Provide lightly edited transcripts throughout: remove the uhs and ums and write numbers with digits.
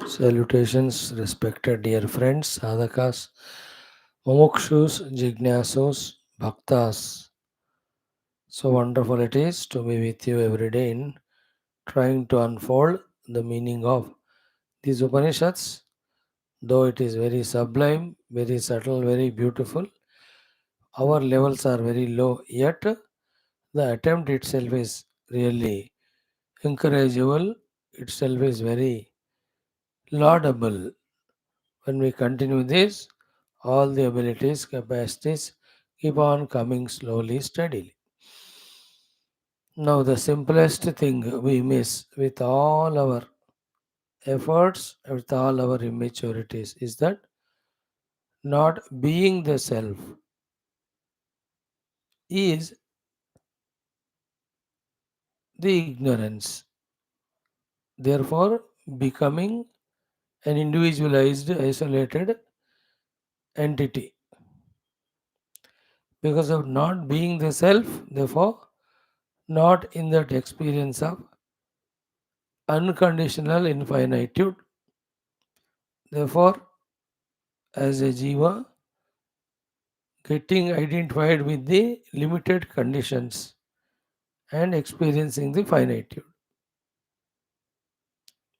Salutations, respected dear friends, sadhakas, mumukshus, jignasus, bhaktas. So wonderful it is to be with you every day in trying to unfold the meaning of these Upanishads. Though it is very sublime, very subtle, very beautiful, our levels are very low, yet the attempt itself is really encourageable, itself is very laudable. When we continue this, all the abilities, capacities keep on coming slowly, steadily. Now, the simplest thing we miss with all our efforts, with all our immaturities, is that not being the self is the ignorance. Therefore, becoming an individualized, isolated entity. Because of not being the self, therefore, not in that experience of unconditional infinitude. Therefore, as a jiva, getting identified with the limited conditions and experiencing the finitude.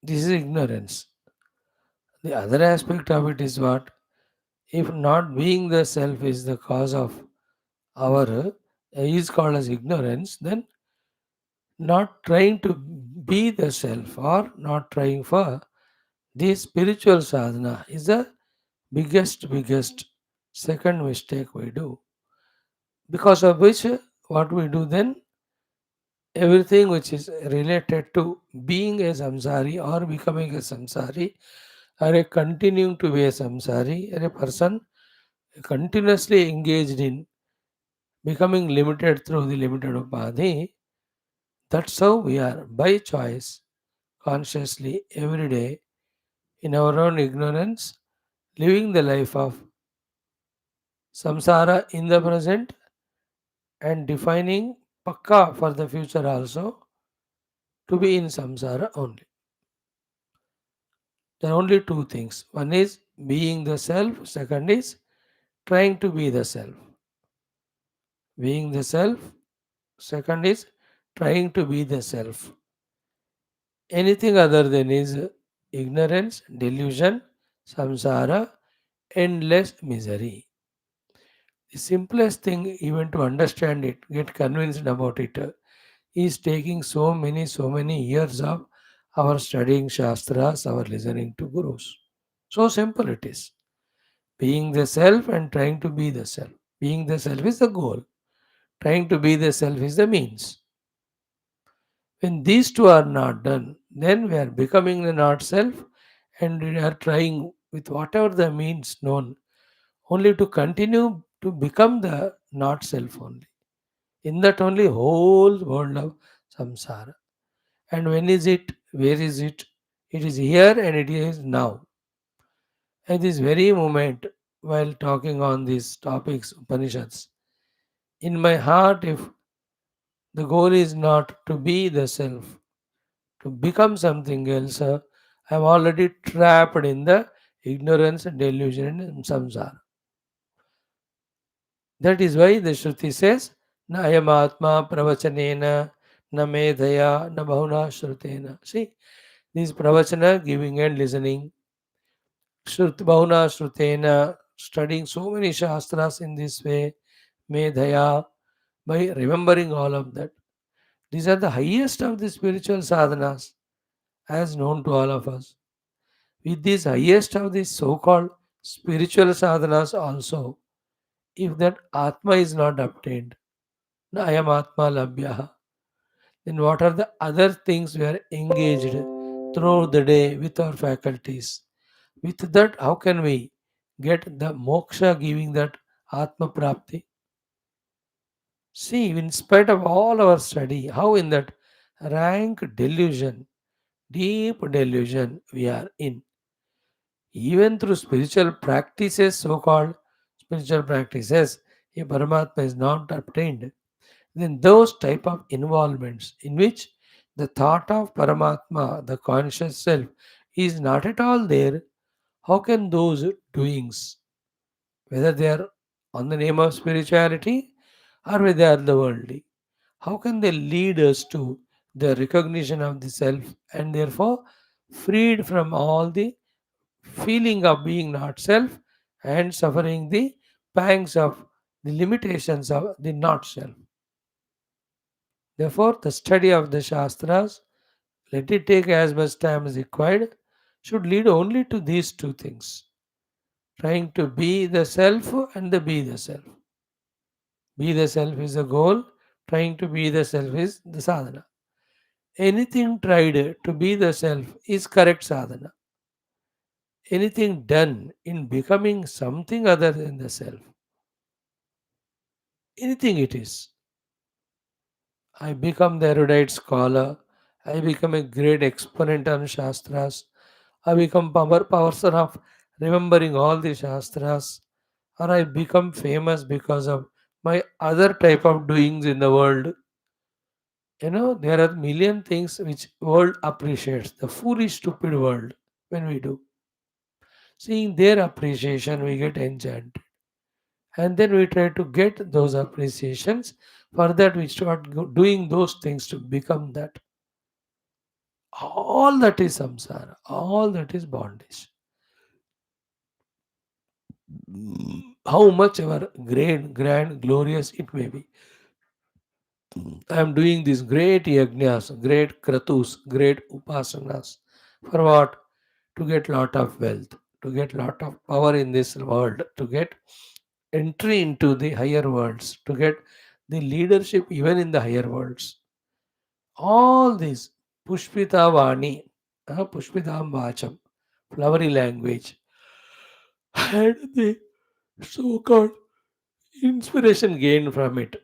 This is ignorance. The other aspect of it is what? If not being the self is the cause of our is called as ignorance, then not trying to be the self or not trying for the spiritual sadhana is the biggest second mistake we do. Because of which, what we do then, everything which is related to being a samsari or becoming a samsari or a continuing to be a samsari or a person continuously engaged in becoming limited through the limited upadhi, that's how we are by choice, consciously every day in our own ignorance, living the life of samsara in the present and defining pakka for the future also to be in samsara only. There are only two things. One is being the self, second is trying to be the self. Being the self, second is trying to be the self. Anything other than is ignorance, delusion, samsara, endless misery. The simplest thing, even to understand it, get convinced about it, is taking so many years of our studying Shastras, our listening to Gurus. So simple it is. Being the self and trying to be the self. Being the self is the goal. Trying to be the self is the means. When these two are not done, then we are becoming the not self and we are trying with whatever the means known only to continue to become the not self only. In that only whole world of samsara. And when is it? Where is it? It is here and it is now. At this very moment, while talking on these topics, Upanishads, in my heart, if the goal is not to be the self, to become something else, I am already trapped in the ignorance, delusion, and samsara. That is why the Shruti says, Na ayam atma pravachanena, na medhaya, na bahuna shrutena. See, this pravachana, giving and listening, bahuna shrutena, studying so many shastras in this way, medhaya, by remembering all of that. These are the highest of the spiritual sadhanas, as known to all of us. With this highest of the so-called spiritual sadhanas also, if that Atma is not obtained, na ayam Atma labhyaha, then what are the other things we are engaged throughout the day with our faculties? With that, how can we get the moksha giving that Atma Prapti? See, in spite of all our study, how in that rank delusion, deep delusion we are in. Even through spiritual practices, so-called spiritual practices, if Paramatma is not obtained, then those type of involvements in which the thought of Paramatma, the conscious self, is not at all there, how can those doings, whether they are on the name of spirituality or whether they are the worldly, how can they lead us to the recognition of the self and therefore freed from all the feeling of being not self and suffering the pangs of the limitations of the not self? Therefore, the study of the Shastras, let it take as much time as required, should lead only to these two things: trying to be the self and the be the self. Be the self is the goal, trying to be the self is the sadhana. Anything tried to be the self is correct sadhana. Anything done in becoming something other than the self, anything it is. I become the erudite scholar, I become a great exponent on Shastras, I become person of remembering all the Shastras, or I become famous because of my other type of doings in the world. There are million things which world appreciates. The foolish, stupid world, when we do. Seeing their appreciation, we get enchanted. And then we try to get those appreciations. For that, we start doing those things to become that. All that is samsara. All that is bondage. How much ever great, grand, glorious it may be. I am doing these great yajnas, great kratus, great upasanas. For what? To get lot of wealth, to get lot of power in this world, to get entry into the higher worlds, to get the leadership even in the higher worlds. All these Pushpita Vani, Pushpitam Vacham, flowery language, and the so-called inspiration gained from it,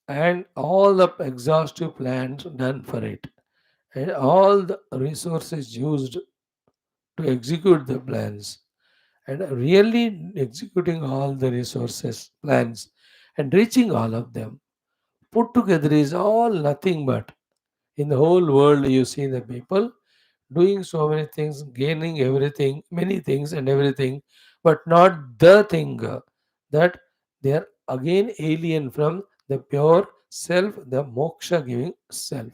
and all the exhaustive plans done for it, and all the resources used to execute the plans, and really executing all the resources, plans, and reaching all of them. Put together is all nothing but in the whole world you see the people doing so many things, gaining everything, many things and everything, but not the thing that they are again alien from the pure self, the moksha giving self.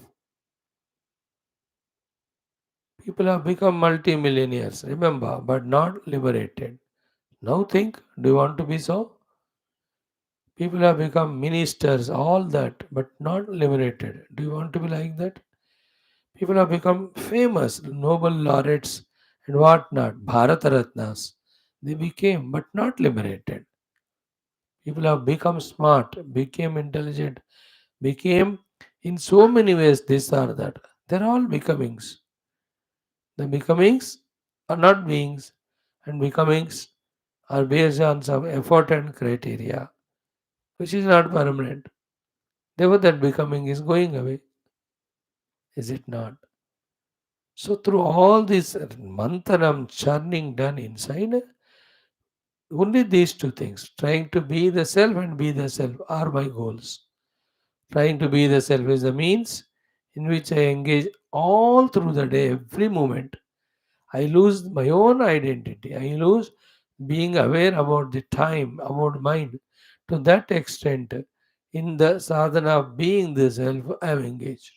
People have become multimillionaires, remember, but not liberated. Now think, do you want to be so? People have become ministers, all that, but not liberated. Do you want to be like that? People have become famous, Nobel laureates and whatnot, Bharata Ratnas. They became, but not liberated. People have become smart, became intelligent, became in so many ways this or that. They're all becomings. The becomings are not beings, and becomings are based on some effort and criteria, which is not permanent. Therefore, that becoming is going away, is it not? So, through all this manthanam churning done inside, only these two things, trying to be the self and be the self, are my goals. Trying to be the self is the means in which I engage all through the day, every moment. I lose my own identity. I lose being aware about the time, about mind. To that extent, in the sadhana of being the self, I am engaged.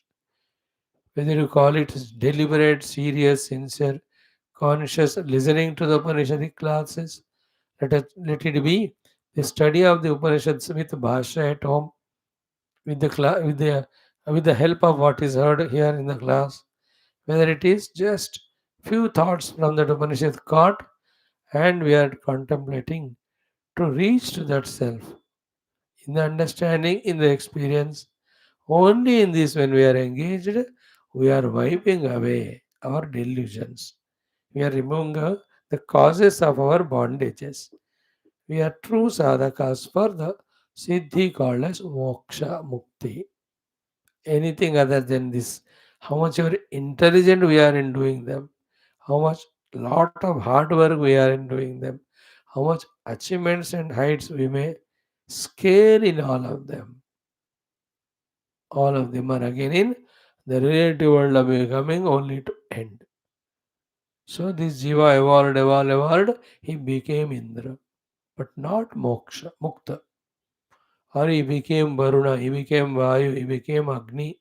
Whether you call it deliberate, serious, sincere, conscious listening to the Upanishadic classes, let it be the study of the Upanishads with Bhashya at home, with the help of what is heard here in the class, whether it is just few thoughts from that Upanishad caught and we are contemplating to reach to that self in the understanding, in the experience. Only in this, when we are engaged, we are wiping away our delusions. We are removing the causes of our bondages. We are true sadhakas for the siddhi called as moksha mukti. Anything other than this, how much ever intelligent we are in doing them, how much lot of hard work we are in doing them, how much achievements and heights we may scale in all of them are again in the relative world of becoming only to end. So this Jiva evolved, he became Indra, but not Moksha, Mukta. Or he became Varuna, he became Vayu, he became Agni.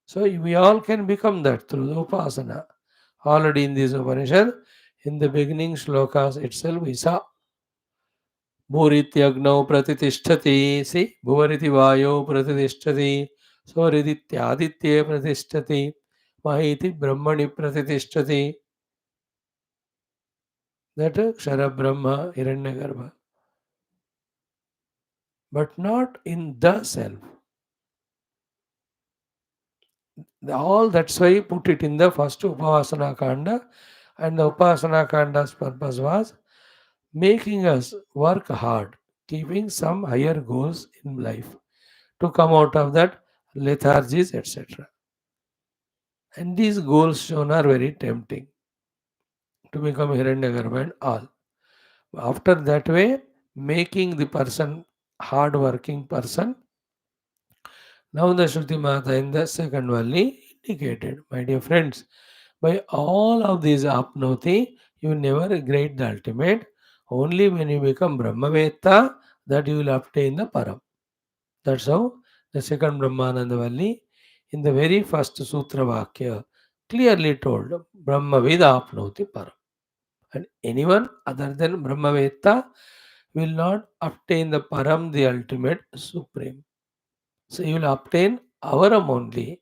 So we all can become that through the Upasana. Already in this Upanishad, in the beginning shlokas itself, we saw Bhurityagno pratitishthati, see, Bhuvariti Vayo pratitishthati, Soridityaditye pratitishthati, Mahiti Brahmani pratitishthati, that Kshara Brahma Hiranyagarbha, but not in the self. All that's why he put it in the first Upavasana Kanda, and the Upasana Kanda's purpose was making us work hard, keeping some higher goals in life to come out of that lethargies, etc. And these goals shown are very tempting to become Hiranyagarbha and all. After that way, making the person hard working person. Now the Shruti Mata in the second Valli indicated, my dear friends, by all of these apnoti, you never grade the ultimate. Only when you become Brahmavetta that you will obtain the Param. That's how the second Brahmananda Valli in the very first Sutra Vakya clearly told Brahmaveda apnoti Param. And anyone other than Brahmavetta will not obtain the Param, the ultimate supreme. So you will obtain avaram only.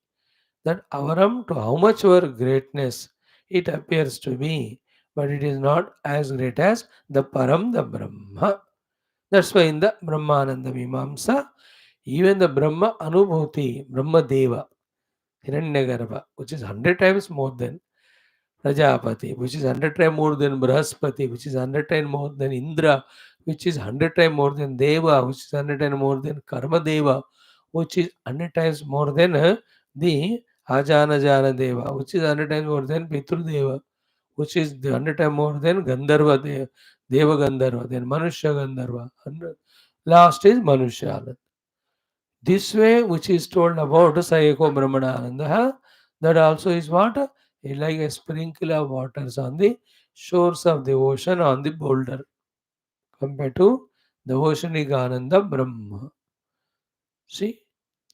That avaram to how much our greatness it appears to be, but it is not as great as the Param, the Brahma. That's why in the Brahmananda Mimamsa, even the Brahma Anubhuti, Brahma Deva, Hiranyagarbha, which is 100 times more than Prajapati, which is 100 times more than Brahaspati, which is 100 times more than Indra, which is 100 times more than Deva, which is 100 times more than Karma Deva, which is 100 times more than the Ajana Jana Deva, which is 100 times more than Pitru Deva, which is the 100 times more than Gandharva Deva, Deva Gandharva, then Manushya Gandharva. Last is Manushya. This way, which is told about Sayako Brahmanananda, that also is what? Like a sprinkle of waters on the shores of the ocean on the boulder, compared to the oceanic Ananda Brahma. See,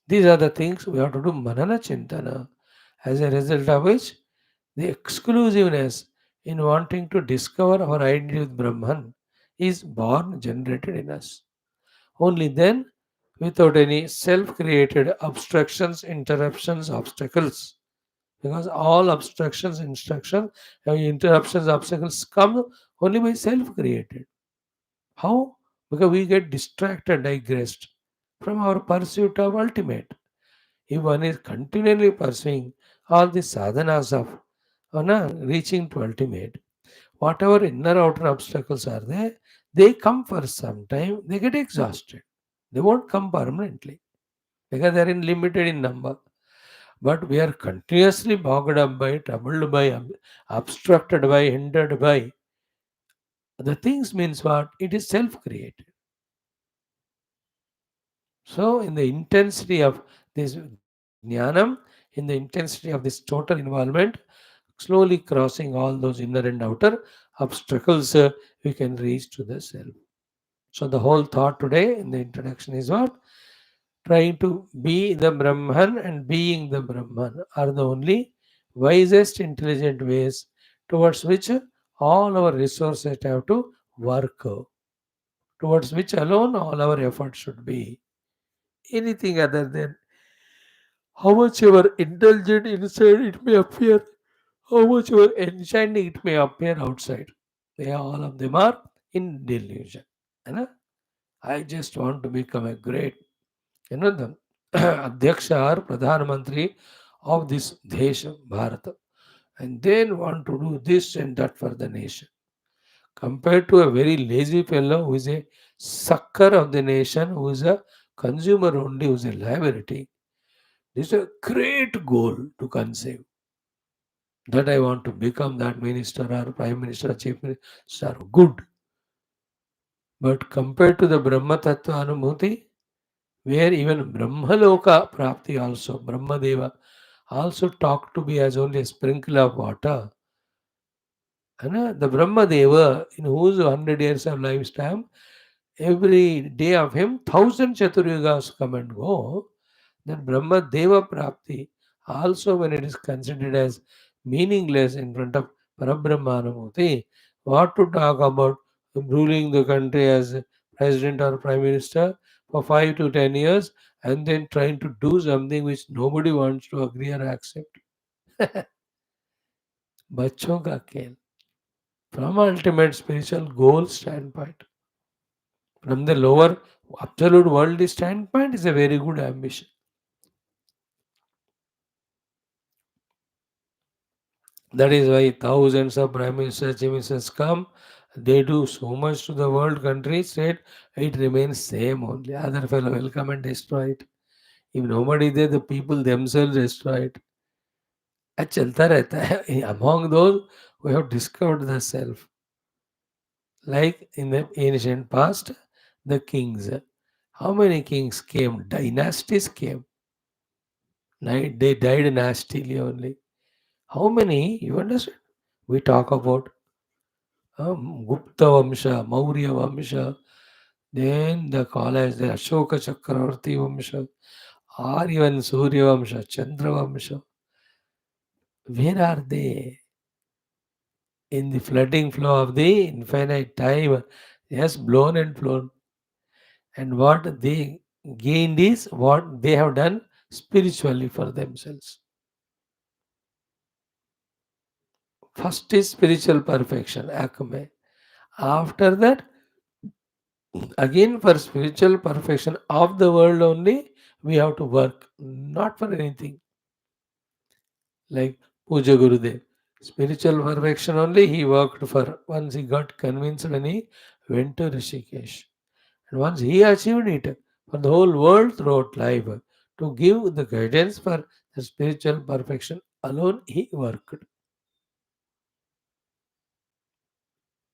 these are the things we have to do Manana Chintana. As a result of which, the exclusiveness in wanting to discover our identity with Brahman is born, generated in us. Only then, without any self created obstructions, interruptions, obstacles. Because all obstructions, instructions, interruptions, obstacles come only by self created. How? Because we get distracted, digressed from our pursuit of ultimate. If one is continually pursuing all the sadhanas of reaching to ultimate, whatever inner outer obstacles are there, they come for some time, they get exhausted. They won't come permanently because they are in limited in number. But we are continuously bogged up by, troubled by, obstructed by, hindered by. The things means what? It is self-created. So in the intensity of this jnanam, in the intensity of this total involvement, slowly crossing all those inner and outer obstacles, we can reach to the self. So the whole thought today in the introduction is what? Trying to be the Brahman and being the Brahman are the only wisest, intelligent ways towards which all our resources have to work, towards which alone all our effort should be. Anything other than how much you are indulgent inside it may appear, how much you are enchanting it may appear outside. They all of them are in delusion. You know? I just want to become a great, the Adhyaksha or Pradhan Mantri of this Desha, Bharata, and then want to do this and that for the nation. Compared to a very lazy fellow who is a sucker of the nation, who is a consumer only, who is a liability. This is a great goal to conceive. That I want to become that minister or prime minister, chief minister, good. But compared to the Brahma Tattva Anubhuti, where even Brahmaloka Prapti also, Brahmadeva, also talked to be as only a sprinkle of water. The Brahma Deva, in whose 100 years of lifetime, every day of him, 1,000 Chaturyugas come and go. That Brahma Deva Prapti, also when it is considered as meaningless in front of Parabrahmanamurti, what to talk about ruling the country as president or prime minister for 5 to 10 years and then trying to do something which nobody wants to agree or accept. बच्चों का खेल. From ultimate spiritual goal standpoint, from the lower absolute worldly standpoint, is a very good ambition. That is why thousands of prime ministers, chief ministers come. They do so much to the world country, state, it remains same only. Other fellow will come and destroy it. If nobody there, the people themselves destroy it. चलता रहता है. Among those who have discovered the self, like in the ancient past, the kings. How many kings came? Dynasties came. They died nastily only. How many? You understand? We talk about Gupta Vamsha, Maurya Vamsha, then the college, the Ashoka Chakravarti Vamsha, or even Surya Vamsha, Chandra Vamsha. Where are they? In the flooding flow of the infinite time, yes, blown and flown. And what they gained is what they have done spiritually for themselves. First is spiritual perfection, Akme. After that, again for spiritual perfection of the world only, we have to work, not for anything. Like Puja Gurudev. Spiritual perfection only he worked for. Once he got convinced and he went to Rishikesh. And once he achieved it, for the whole world throughout life, to give the guidance for the spiritual perfection alone, he worked.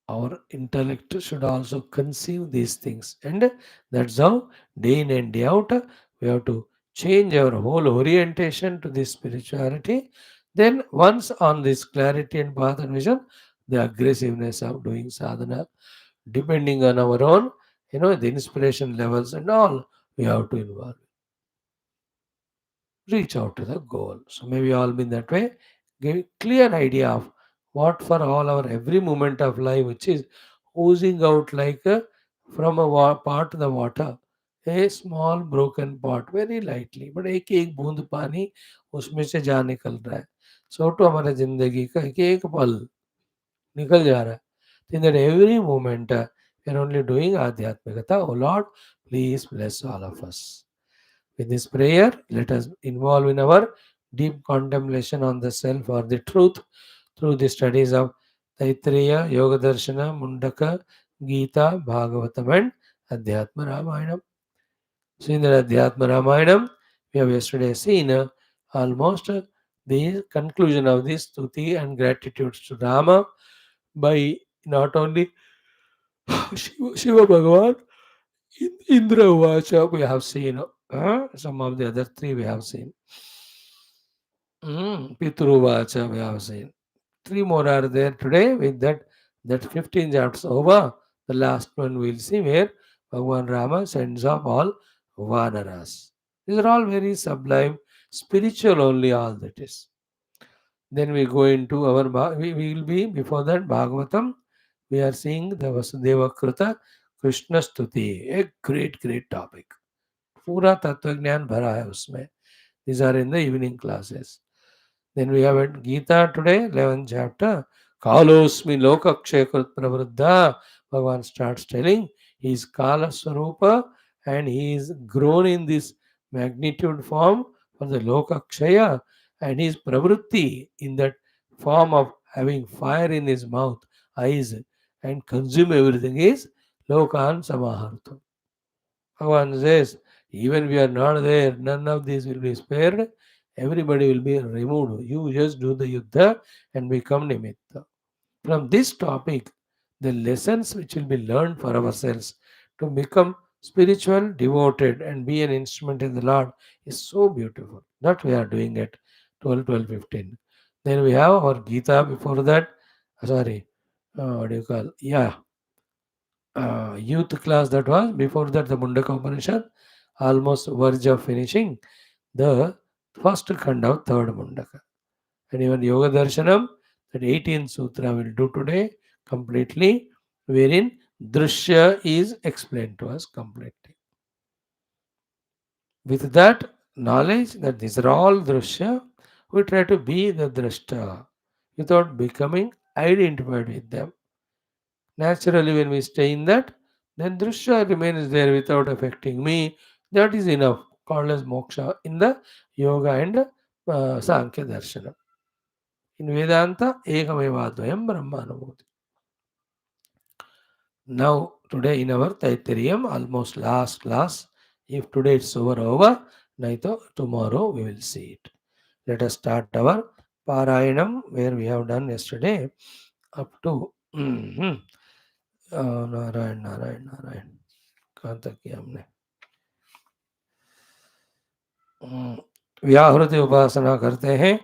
Our intellect should also conceive these things. And that's how day in and day out we have to change our whole orientation to this spirituality. Then once on this clarity and path and vision, the aggressiveness of doing sadhana, depending on our own, the inspiration levels and all, we have to involve. Reach out to the goal. So maybe all been that way. Give clear idea of what for all our every moment of life, which is oozing out like from a pot to the water, a small broken pot, very lightly, but एक बूंद पानी उसमें से जा निकल रहा है. So to हमारे जिंदगी का एक पल निकल जा रहा है. In that every moment, we are only doing Adhyatmikata. Oh Lord, please bless all of us. With this prayer, let us involve in our deep contemplation on the self or the truth through the studies of Taittiriya, Yoga Darshana, Mundaka, Gita, Bhagavatam, and Adhyatma Ramayanam. So, in the Adhyatma Ramayanam, we have yesterday seen almost the conclusion of this stuti and gratitudes to Rama by not only Shiva Bhagavan, Indra Vacha, we have seen some of the other three we have seen. Pitruvacha we have seen. Three more are there today. With that 15 chapters over. The last one we'll see where Bhagavan Rama sends off all Vanaras. These are all very sublime, spiritual only all that is. Then we go into our, we will be, before that, Bhagavatam. We are seeing the Vasudeva Krita Krishna Stuti. A great topic. पूरा तत्व ज्ञान भरा है उसमें. These are in the evening classes. Then we have at Gita today, 11th chapter. Kalosmi Lokakshekut Pravruddha. Bhagavan starts telling he is Kala Swarupa and he is grown in this magnitude form for the Lokakshaya and his Pravrutti in that form of having fire in his mouth, eyes and consume everything is Lokan Samaharta. Bhagavan says, even we are not there, none of these will be spared. Everybody will be removed. You just do the yuddha and become nimitta. From this topic, the lessons which will be learned for ourselves to become spiritual, devoted, and be an instrument in the Lord is so beautiful. That we are doing at 12, 12, 15. Then we have our Gita before that. Sorry, what do you call? Yeah, youth class that was. Before that, the Mundaka Upanishad, almost verge of finishing the first khanda of third Mundaka. And even Yoga Darshanam, that 18th sutra will do today completely, wherein Drishya is explained to us completely. With that knowledge that these are all Drishya, we try to be the Drashta without becoming identified with them. Naturally, when we stay in that, then Drishya remains there without affecting me. That is enough, called as moksha in the Yoga and Sankhya Darshana. In Vedanta, Ekamevadvayam Brahmanamoti. Now, today in our Taittiriya, almost last class. If today it's over, naito tomorrow we will see it. Let us start our Parayanam, where we have done yesterday up to Narayan, Narayan, Narayan. कहाँ तक किया हमने? व्याहृति उपासना करते हैं.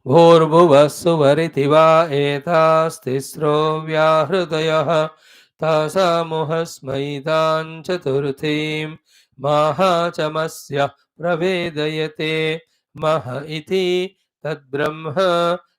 भूर्भुवस्सुवरिति वा एतास्तिस्रो व्याहृतयः तासामुहस्मै तान् चतुर्थीं माहाचमस्य प्रवेदयते. मह इति तद्ब्रह्म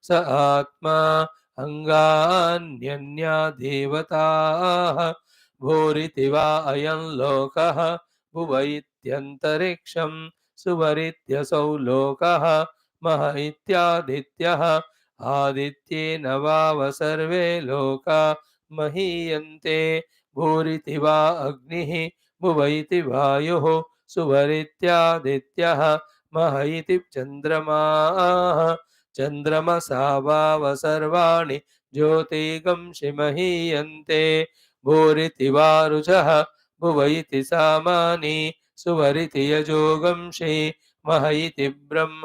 स आत्मा अङ्गान्यन्या देवताः. भूरिति वा अयं लोकः भुव इत्यन्तरिक्षं सुवरित्यसौ लोकः मह इत्यादित्यः. आदित्येन वाव सर्वे लोका महीयन्ते. भूरिति वा अग्निः भुव इति वायुः सुवरित्यादित्यः. मह इति चन्द्रमाः. चन्द्रमसा वाव सर्वाणि ज्योतिगंसि महीयन्ते. भूरिति वा रुचः भुव इति सामानि सुवरिति यजोगंषि. मह इति ब्रह्म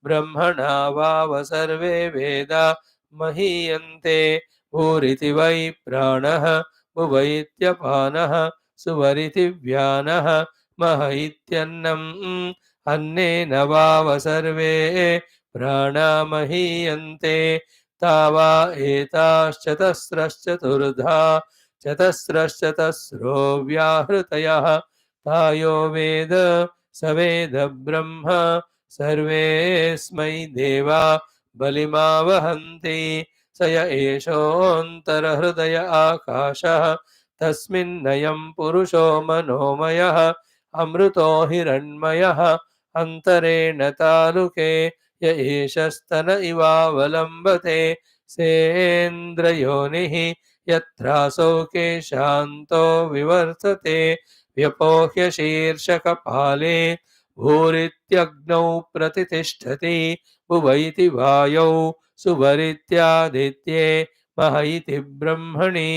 ब्रह्मणा वाव सर्वे वेदा महीयन्ते. भूरिति वै प्राणः भुव इत्यपानः सुवरिति व्यानः. मह इत्यन्नम् अन्नेन वाव सर्वे प्राणा महीयन्ते. तावा एताश्चतस्रश्चतुर्धा चतस्रश्चतस्रो व्याहृतयः. तायो वेद स वेद ब्रह्म सर्वेऽस्मै देवा बलिमावहन्ति. स य एषोऽन्तरहृदय आकाशः तस्मिन्नयं पुरुषो मनोमयः. अमृतो हिरण्मयः अन्तरेण तालुके य एषस्तन इवावलम्बते. सेन्द्रयोनिः यत्रासौ केशान्तो विवर्तते. व्यपोह्य शीर्षकपाले भूरित्यग्नौ प्रतितिष्ठति. भुव इति वायौ सुवरित्यादित्ये. मह इति ब्रह्मणि.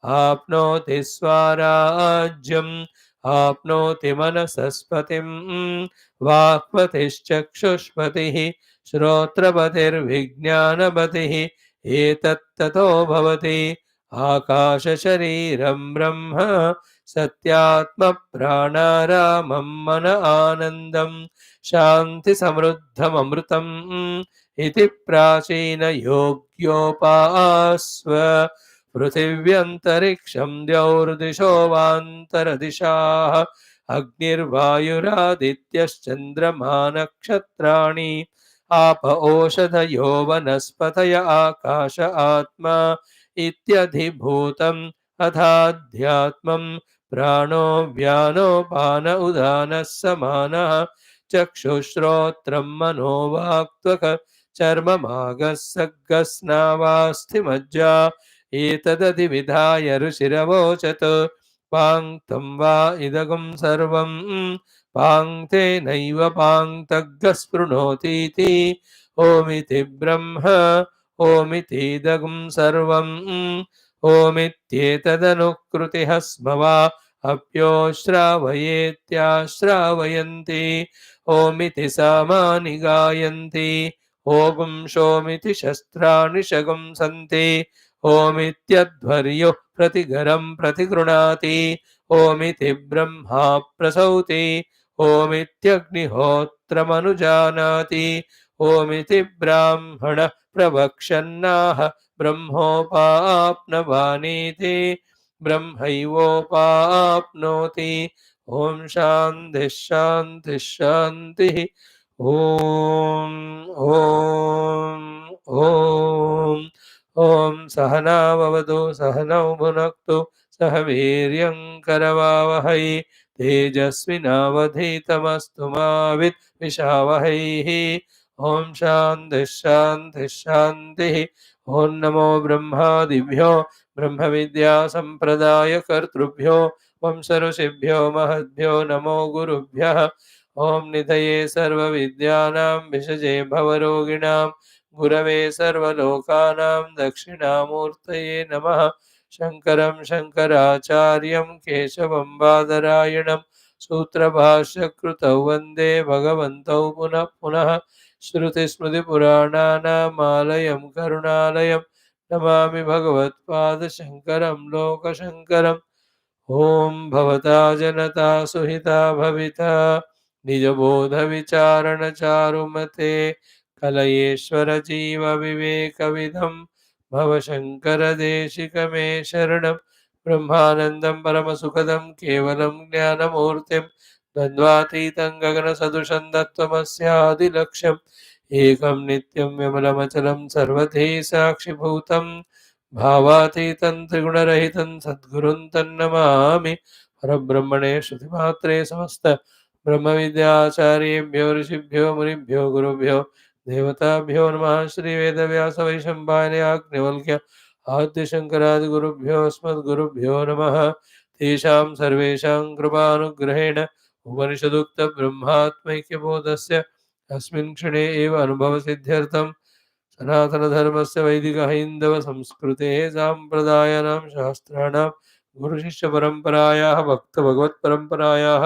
आप्नोति स्वराज्यम् आप्नोति मनसस्पतिम्. वाक्पतिश्चक्षुष्पतिः श्रोत्रपतिर्विज्ञानपतिः. एतत्ततो भवति आकाशशरीरं ब्रह्म सत्यात्मप्राणारामं मन आनन्दं शान्तिसमृद्धममृतम् इति प्राचीनयोग्योपास्व. पृथिव्यन्तरिक्षं द्यौर्दिशो वान्तरदिशाः अग्निर्वायुरादित्यश्चन्द्रमा नक्षत्राणि. आप ओषधयो वनस्पतय आकाश आत्मा इत्यधिभूतम् अथाध्यात्मं. प्राणो व्यानो पान उदानः समानः. चक्षुश्रोत्रं मनोवाक्त्वक चर्ममागः सग्गस्नावास्थिमज्जा. एतदधिविधाय ऋषिरवोचत् पाङ्क्तं वा इदगं सर्वं पाङ्क्तेनैव पाङ्क्तग्गः स्पृणोतीति. ओमिति ब्रह्म ओमितीदगं सर्वं ओमित्येतदनुकृतिः स्म वा अप्योश्रावयेत्याश्रावयन्ति. ओमिति सामानि गायन्ति. ओगुं शोमिति शस्त्राणि शगुंसन्ति. ओमित्यध्वर्युः प्रतिगरं प्रतिगृणाति. ओमिति ब्रह्मा प्रसौति. ओमित्यग्निहोत्रमनुजानाति. ओमिति ब्राह्मणः प्रवक्षन्नाह ब्रह्मोपाप्नवानीति ब्रह्मैवोपाप्नोति। ओम शांति शांति शांति। ओम ओम ओम। ओम सहना भवतु सहनौ भुनक्तु सह वीर्यं करवावहै तेजस्विनावधीतमस्तु मा विद्विषावहैः। ओम शांति शांति शांति। ओम नमो ब्रह्मादिभ्यो ब्रह्म विद्या संप्रदाय कर्तृभ्यो वंश ऋषिभ्यो महद्भ्यो नमो गुरुभ्यः। ओम निधये सर्व विद्यानां विषजे भवरोगिणां गुरवे सर्वलोकानां दक्षिणामूर्तये नमः। शंकरं शंकराचार्यं केशवं बादरायणं सूत्रभाष्यकृतौ वन्दे भगवन्तौ पुनः पुनः। श्रुतिस्मृतिपुराणानामालयं करुणालयं नमामि भगवत्पादशङ्करं लोकशङ्करम्। ओम भवता जनता सुहिता भविता निजबोधविचारण चारुमते कलयेश्वर जीव विवेकविदं भवशङ्कर देशिकमे शरणं। ब्रह्मानन्दं परमसुखदं केवलं ज्ञानमूर्तिं द्वन्द्वातीतं गगनसदृशं तत्त्वमस्यादिलक्ष्यम् एकं नित्यं विमलमचलं सर्वधी साक्षिभूतं भावातीतं त्रिगुणरहितं सद्गुरुं तन्नमामि। परब्रह्मणे श्रुतिमात्रे समस्त ब्रह्मविद्याचार्येभ्यो ऋषिभ्यो मुनिभ्यो गुरुभ्यो देवताभ्यो नमः। श्रीवेदव्यास वैशम्पायनाग्निवल्क्य आद्यशङ्करादिगुरुभ्यो अस्मद्गुरुभ्यो नमः। तेषां सर्वेषां कृपानुग्रहेण उपनिषदुक्तब्रह्मात्मैक्यबोधस्य अस्मिन् क्षणे एव अनुभवसिद्ध्यर्थं सनातनधर्मस्य वैदिकहैन्दवसंस्कृतेः साम्प्रदायानां शास्त्राणां गुरुशिष्यपरम्परायाः भक्तभगवत्परम्परायाः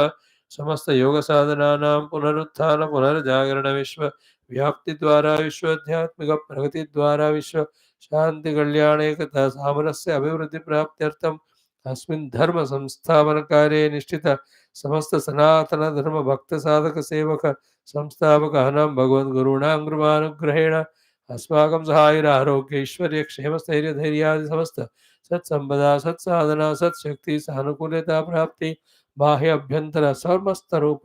समस्तयोगसाधनानां पुनरुत्थान पुनर्जागरणविश्वव्याप्तिद्वारा विश्वाध्यात्मिकप्रगतिद्वारा विश्वशान्तिकल्याणैकता सामरस्य अभिवृद्धिप्राप्त्यर्थम् अस्मिन् धर्मसंस्थापनकार्ये निष्ठित समस्त सनातनधर्मभक्तसाधकसेवक संस्थापकानां भगवद्गुरूणां कृपानुग्रहेण अस्माकं सहायुरारोग्य ऐश्वर्य क्षेम स्थैर्य धैर्यादि समस्त सत्संपदा सत्साधना सत्शक्ति सानुकूल्यता प्राप्ति बाह्य अभ्यंतर समस्त रूप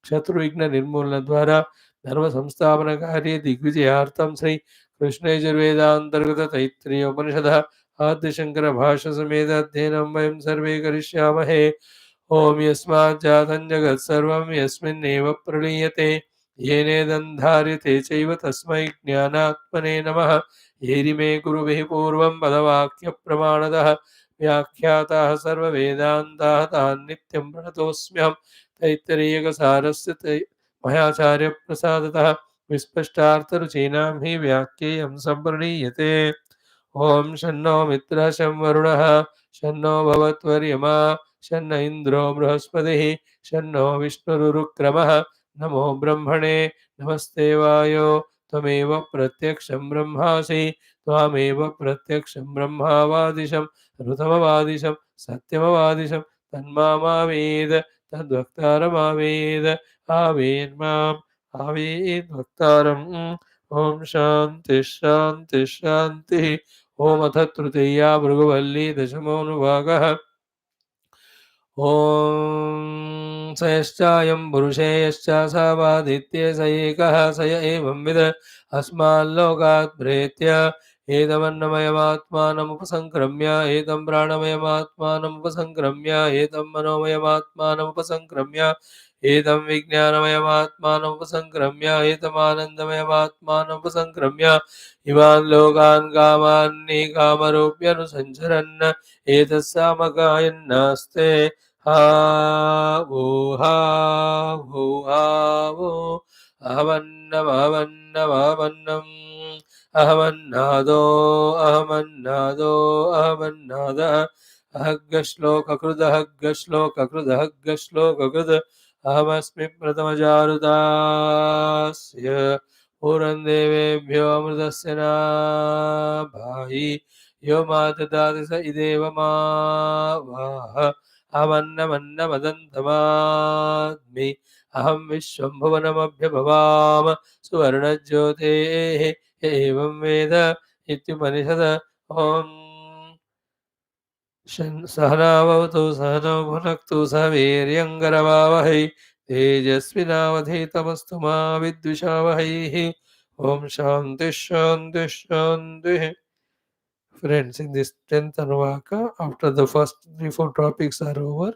शत्रुविघ्न निर्मूलन द्वारा धर्म संस्थापन कार्य दिग्विजयार्थं श्री कृष्ण यजुर्वेदांतर्गत तैत्तिरीय उपनिषद आद्य शंकर भाष्य समेत अध्ययनं वयं सर्वे करिष्यामहे। ओम यस्मात् जातं जगत् सर्वं यस्मिन्नेव प्रलीयते येनेदं धार्यते चैव तस्मै ज्ञानात्मने नमः। येरिमे गुरुभिः पूर्वं पदवाक्यप्रमाणतः व्याख्याताः सर्ववेदान्ताः तान् नित्यं प्रणतोऽस्म्यहं। तैत्तिरीयकसारस्य मयाचार्यप्रसादतः विस्पष्टार्थरुचीनां हि व्याख्येयं सम्प्रणीयते। ओम शन्नो मित्रः शं वरुणः शन्नो भवत्वर्यमा शन्न इन्द्रो बृहस्पतिः शन्नो विष्णुरुक्रमः। नमो ब्रह्मणे नमस्ते वायो त्वमेव प्रत्यक्षं ब्रह्मासि त्वामेव प्रत्यक्षं ब्रह्मावादिशं ऋतमवादिशं सत्यमवादिशं तन्मामावेद तद्वक्तारमावेद आवेन्माम् आवेद्वक्तारम्। ओम शांति शांति शांति। ओम अथ तृतीया भृगुवल्ली दशमोऽनुभागः। ओम स यश्चायं पुरुषे यश्चासावादित्ये स एकः स य एवंविद अस्माल्लोकात् प्रेत्य एतमन्नमयमात्मानमुपसंक्रम्य एतं प्राणमयमात्मानमुपसंक्रम्य एतं मनोमयमात्मानमुपसंक्रम्य एतं विज्ञानमयमात्मानमुपसंक्रम्य एतमानन्दमयमात्मानमुपसंक्रम्य इमान् लोकान् कामान्नि कामरूप्यनुसञ्चरन् एतत्सामकायन्नास्ते हा वो हा वो हा वो अहमन्नमहमन्नमहमन्नम् अहमन्नादो अहमन्नादो अहमन्नादः अहग्गश्लोककृदहग्गश्लोककृदहग्गश्लोककृद अहमस्मि प्रथमजारुदास्य पूरन्देवेभ्यो अमृतस्य नाभायि यो मा ददाति स इदेव मा वाह अहमन्नमन्नमदन्तमाद्मि अहं विश्वं भुवनमभ्यभवाम सुवर्णज्योतेः एवं वेद इत्युपनिषद ॐ सहनावतु सहनौ भुनक्तु सह वीर्यङ्करवावहै तेजस्विनावधीतमस्तु मा विद्विषावहैः ॐ शान्तिः शान्तिः शान्तिः. Friends, in this 10th Anuvaka, after the first 3-4 topics are over,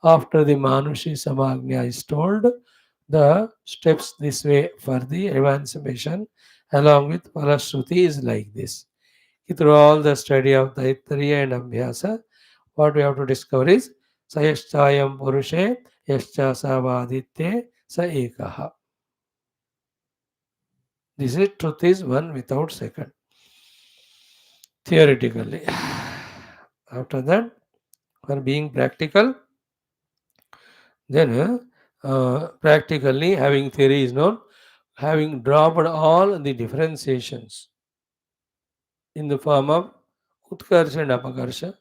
after the Manushi Samagnya is told, the steps this way for the emancipation along with Phala Shruti is like this. Through all the study of Taittiriya and Abhyasa, what we have to discover is Sayashchayam Purushe Yascha Savaditye Sa Ekaha. This is truth is one without second. Theoretically. After that, for being practical, then practically having theory is known, having dropped all the differentiations in the form of Utkarsha and Apakarsha,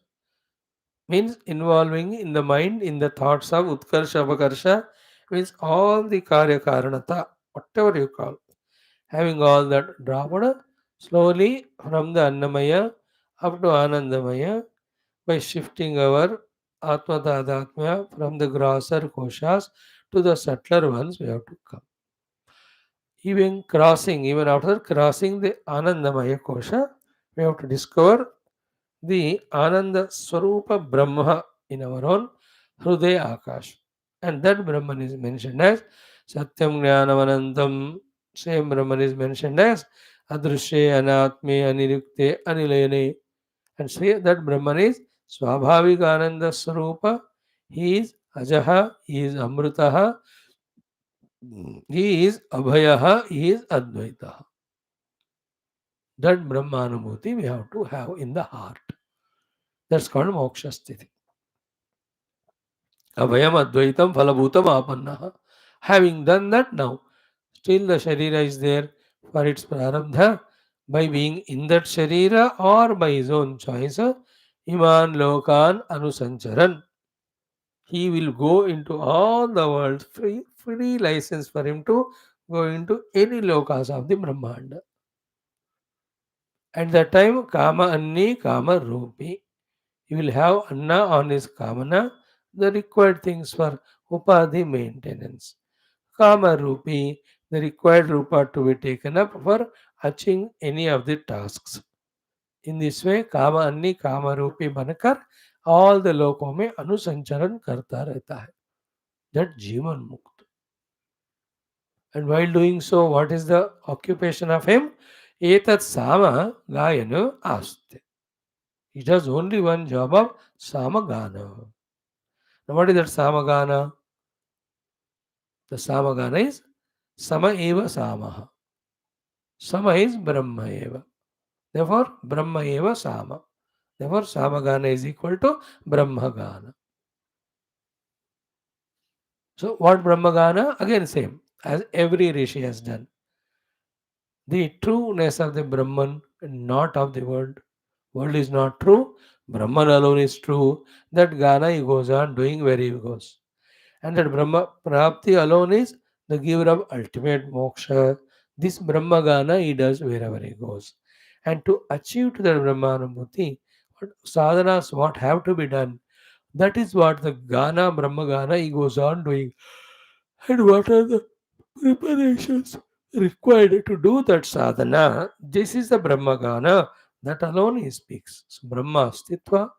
means involving in the mind in the thoughts of Utkarsha Apakarsha, means all the Karya Karanata, whatever you call, having all that dropped slowly from the Annamaya up to Anandamaya by shifting our Atma Tadatmya from the grosser koshas to the subtler ones we have to come. Even after crossing the Anandamaya kosha, we have to discover the Ananda Swarupa Brahma in our own Hrudaya Akash. And that Brahman is mentioned as Satyam Jnanavanantam. Same Brahman is mentioned as Adrushe Anatme Anirukte Anilayane. And say that Brahman is Swabhavikananda Swarupa. He is Ajaha, he is Amrutaha, he is Abhayaha, he is Advaitaha. That Brahmanubhuti we have to have in the heart. That's called Moksha Sthiti. Abhayam Advaitam Phalabhutam Apannaha. Having done that now, still the Sharira is there for its Prarabdha. By being in that Sharira or by his own choice, Iman Lokan Anusancharan. He will go into all the worlds, free license for him to go into any lokas of the Brahmanda. At that time, Kama Anni Kama Rupi. He will have Anna on his Kamana, the required things for Upadhi maintenance. Kama Rupi, the required Rupa to be taken up for achieving any of the tasks. In this way, Kama Anni Kama Rupi Banakar, all the लोकों में अनुसंचरण करता रहता है. That Jivan Mukta. And while doing so, what is the occupation of him? Etat Sama Gayanu Aste. He does only one job of Samagana. Now, what is that Samagana? The Samagana is Sama Eva Samaha. Sama is Brahma Eva. Therefore, Brahma Eva Sama. Therefore, Samagana is equal to Brahmagana. So, what Brahmagana? Again, same as every Rishi has done. The trueness of the Brahman, not of the world. World is not true. Brahman alone is true. That Gana he goes on doing where he goes. And that Brahma Prapti alone is the giver of ultimate moksha. This Brahma Gana he does wherever he goes. And to achieve to that Brahmanubhuti, what sadhanas what have to be done, that is what the Gana, Brahma Gana he goes on doing. And what are the preparations required to do that sadhana? This is the Brahma Gana. That alone he speaks. So Brahma Astitva,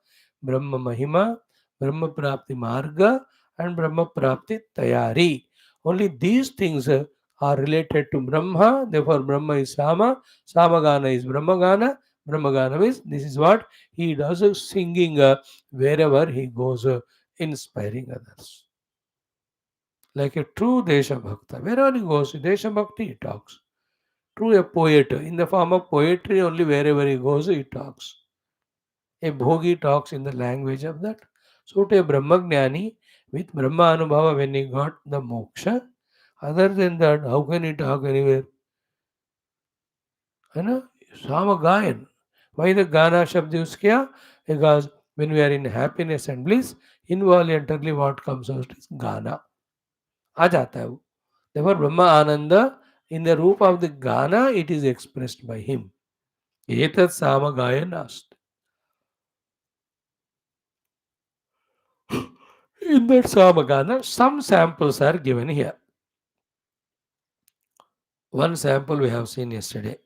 Brahma Mahima, Brahma Prapti Marga, and Brahma Prapti Tayari. Only these things are related to Brahma. Therefore, Brahma is Sama, Samagana is Brahmagana. Brahmagana means this is what he does singing wherever he goes, inspiring others. Like a true Desha Bhakta. Wherever he goes, Desha Bhakti he talks. True a poet, in the form of poetry only wherever he goes, he talks. A Bhogi talks in the language of that. So to a Brahmagnani, with Brahma Anubhava when he got the moksha, other than that, how can he talk anywhere? है ना? Sama Gayan. Why the Gana Shabd use kiya? Because when we are in happiness and bliss, involuntarily what comes out is Gana. आ जाता है वो. Therefore, Brahma Ananda, in the roop of the Gana, it is expressed by him. Etat Samagaya Nast. In that Samagana, some samples are given here. One sample we have seen yesterday.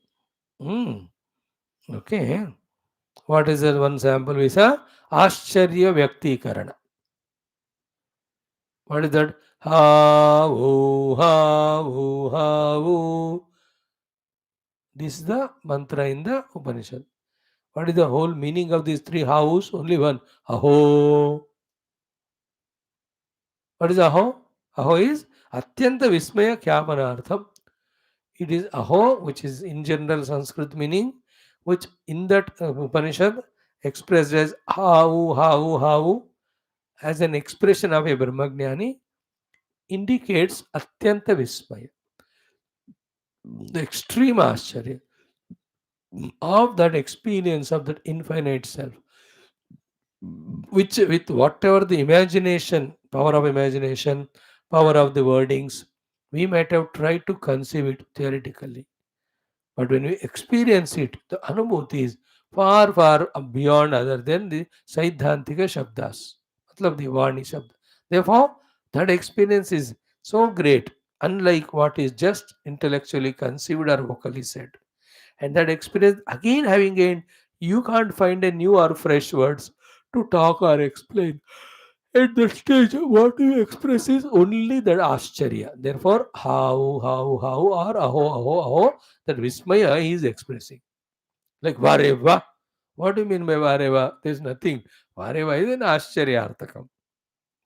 Hmm. Okay. What is that one sample we saw? Ashcharya Vyaktikarana. What is that? Ha, ho, ha, ho, ha, ho. This is the mantra in the Upanishad. What is the whole meaning of these three hows? Only one. Aho. What is aho? Aho is Atyanta Vismaya Kyamanartham. It is aho, which is in general Sanskrit meaning, which in that Upanishad expressed as hau, hau, hau, as an expression of a Brahmagnani, indicates Atyanta Vismaya, the extreme Ashcharya of that experience of that infinite self, which with whatever the imagination, power of imagination, power of the wordings, we might have tried to conceive it theoretically. But when we experience it, the anubhuti is far, far beyond other than the Saidhantika Shabdas, matlab the Vani Shabda. Therefore, that experience is so great, unlike what is just intellectually conceived or vocally said. And that experience, again having gained, you can't find a new or fresh words to talk or explain. At that stage, what you express is only that Ascharya. Therefore, how, or aho, that Vismaya he is expressing. Like Vareva. What do you mean by Vareva? There is nothing. Vareva is an Ascharya.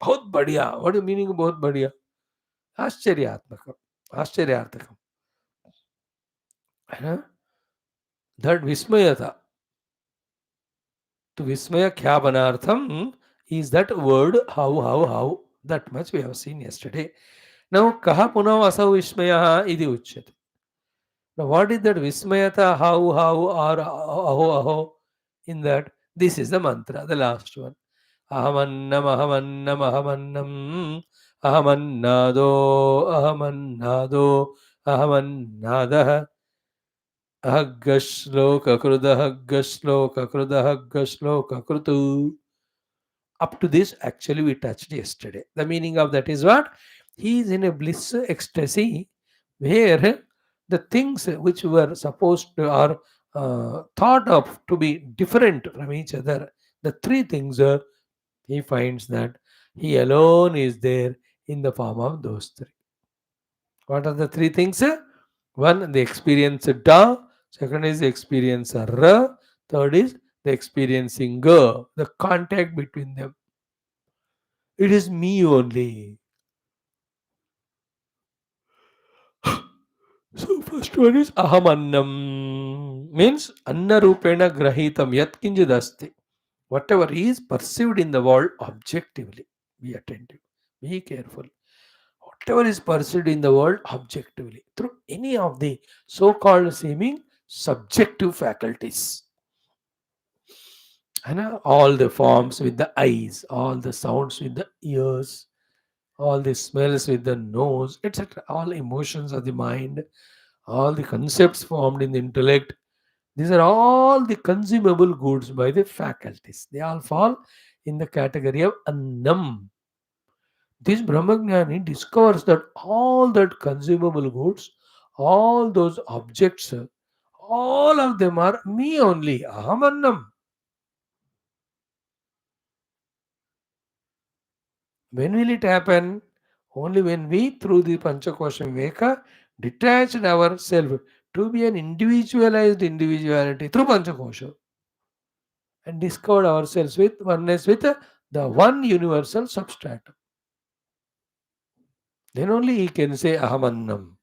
बहुत बढ़िया. What do you meaning of बहुत बढ़िया? आश्चर्यात्मकम. आश्चर्यार्थकम. है ना? That Vismayata. To Vismaya Khyabanartham is that word how. That much we have seen yesterday. Now, kaha punav asau Vismaya idi uchyate. Now, what is that Vismayata, how, or aho? In that, this is the mantra, the last one. Ahamannam, ahamannado, ahamannadah, ahagashloka krutu. Up to this, actually, we touched yesterday. The meaning of that is what? He is in a bliss ecstasy where the things which were supposed to or thought of to be different from each other, the three things he finds that he alone is there in the form of those three. What are the three things? One, the experience da. Second is the experience ra. Third is the experiencing ga. The contact between them. It is me only. So first one is ahamannam. Means anna rupena grahitam yat kinjidasti. Whatever is perceived in the world objectively. Be attentive. Be careful. Whatever is perceived in the world objectively through any of the so-called seeming subjective faculties. And all the forms with the eyes, all the sounds with the ears, all the smells with the nose, etc. All emotions of the mind, all the concepts formed in the intellect. These are all the consumable goods by the faculties. They all fall in the category of annam. This Brahmagnani discovers that all that consumable goods, all those objects, all of them are me only. Aham annam. When will it happen? Only when we, through the Panchakosha Viveka, detached ourselves to be an individualized individuality through Panchakosha and discovered ourselves with oneness with the one universal substratum. Then only he can say Ahamannam.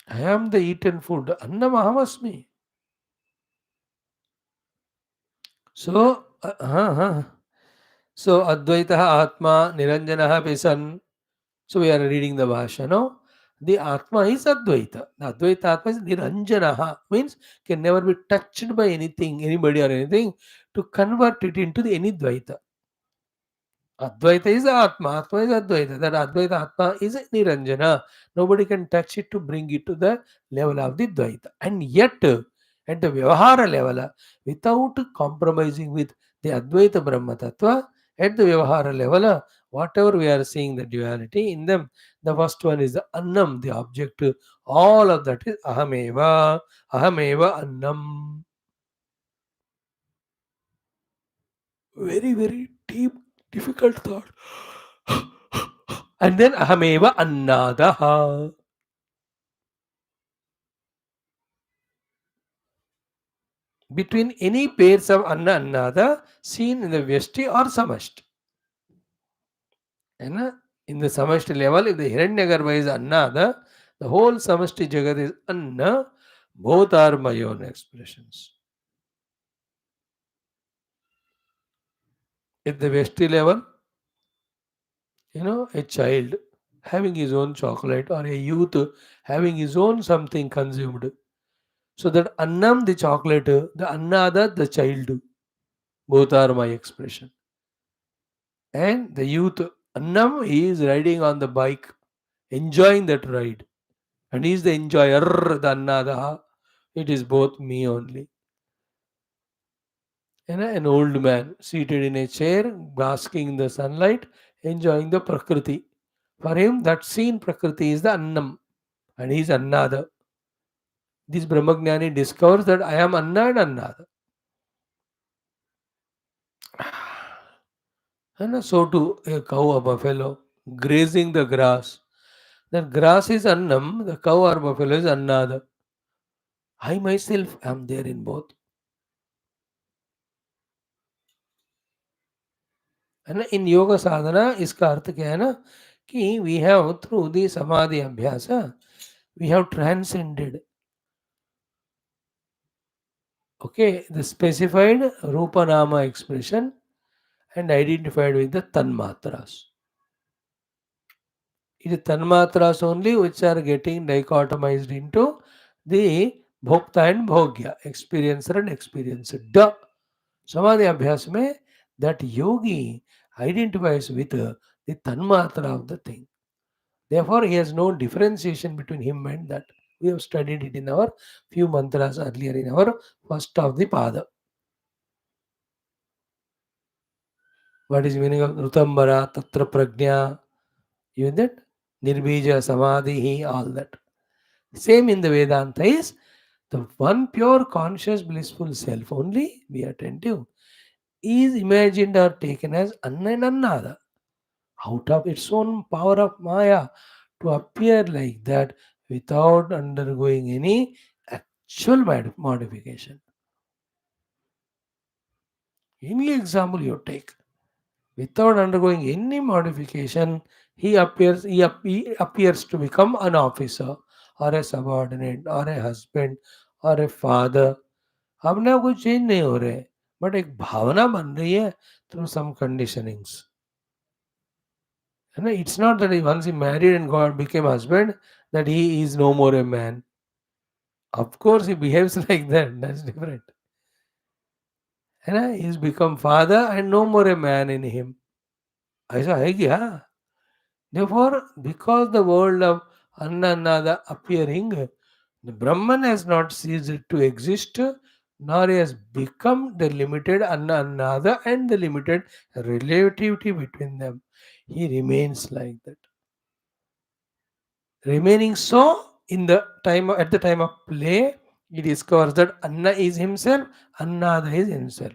I am the eaten food. Annam Ahamasmi. So, so Advaita Atma Niranjana Pisan. So we are reading the Bhasha now. The Atma is Advaita. The Advaita Atma is Niranjanaha, means can never be touched by anything, anybody or anything, to convert it into the any Dvaita. Advaita is Atma, Atma is Advaita. That Advaita Atma is Niranjana. Nobody can touch it to bring it to the level of the Dvaita. And yet, at the Vyavahara level, without compromising with the Advaita Brahma Tattva, at the Vyavahara level, whatever we are seeing the duality in them, the first one is the Annam, the object. All of that is Ahameva, Ahameva Annam. Very, very deep, difficult thought. And then Ahameva Annadaha. Between any pairs of Anna Annada seen in the Vyashti or Samashti. In the Samashti level, if the Hiranyagarbha is Annada, the whole Samashti Jagat is Anna, both are my own expressions. At the Vyashti level, a child having his own chocolate or a youth having his own something consumed. So that Annam, the chocolate, the Annada, the child, both are my expression. And the youth, Annam, he is riding on the bike, enjoying that ride. And he is the enjoyer, the Annadaha. It is both me only. An old man seated in a chair, basking in the sunlight, enjoying the Prakriti. For him, that seen Prakriti is the Annam, and he is Annada. This Brahmagnani discovers that I am Anna and Annada. And so too, a cow, a buffalo, grazing the grass. The grass is Annam, the cow or buffalo is Annada. I myself am there in both. And in yoga sadhana इसका अर्थ क्या है ना कि we have through the samadhi abhyasa we have transcended, okay, the specified rupa nama expression and identified with the tanmatras. It is tanmatras only which are getting dichotomized into the bhokta and bhogya, experiencer and experienced. Samadhi abhyas mein that yogi identifies with the tanmatra of the thing. Therefore, he has no differentiation between him and that. We have studied it in our few mantras earlier in our first of the pada. What is the meaning of Rutambara, Tatra Prajna? You that? Nirbija, Samadhi, all that. Same in the Vedanta is the one pure conscious blissful self only, be attentive, is imagined or taken as Anna and Annada, out of its own power of Maya to appear like that without undergoing any actual modification. Any example you take, without undergoing any modification, he appears to become an officer or a subordinate or a husband or a father. अपने आप कोई change नहीं हो रहे, but एक भावना बन रही है through some conditionings. It's not that once he married and got became husband that he is no more a man. Of course, he behaves like that. That's different. He's become father and no more a man in him. ऐसा है क्या? Therefore, because the world of Annanada appearing, the Brahman has not ceased to exist, nor has become the limited Annanada and the limited relativity between them. He remains like that. Remaining so, at the time of play, he discovers that Anna is himself, Annada is himself.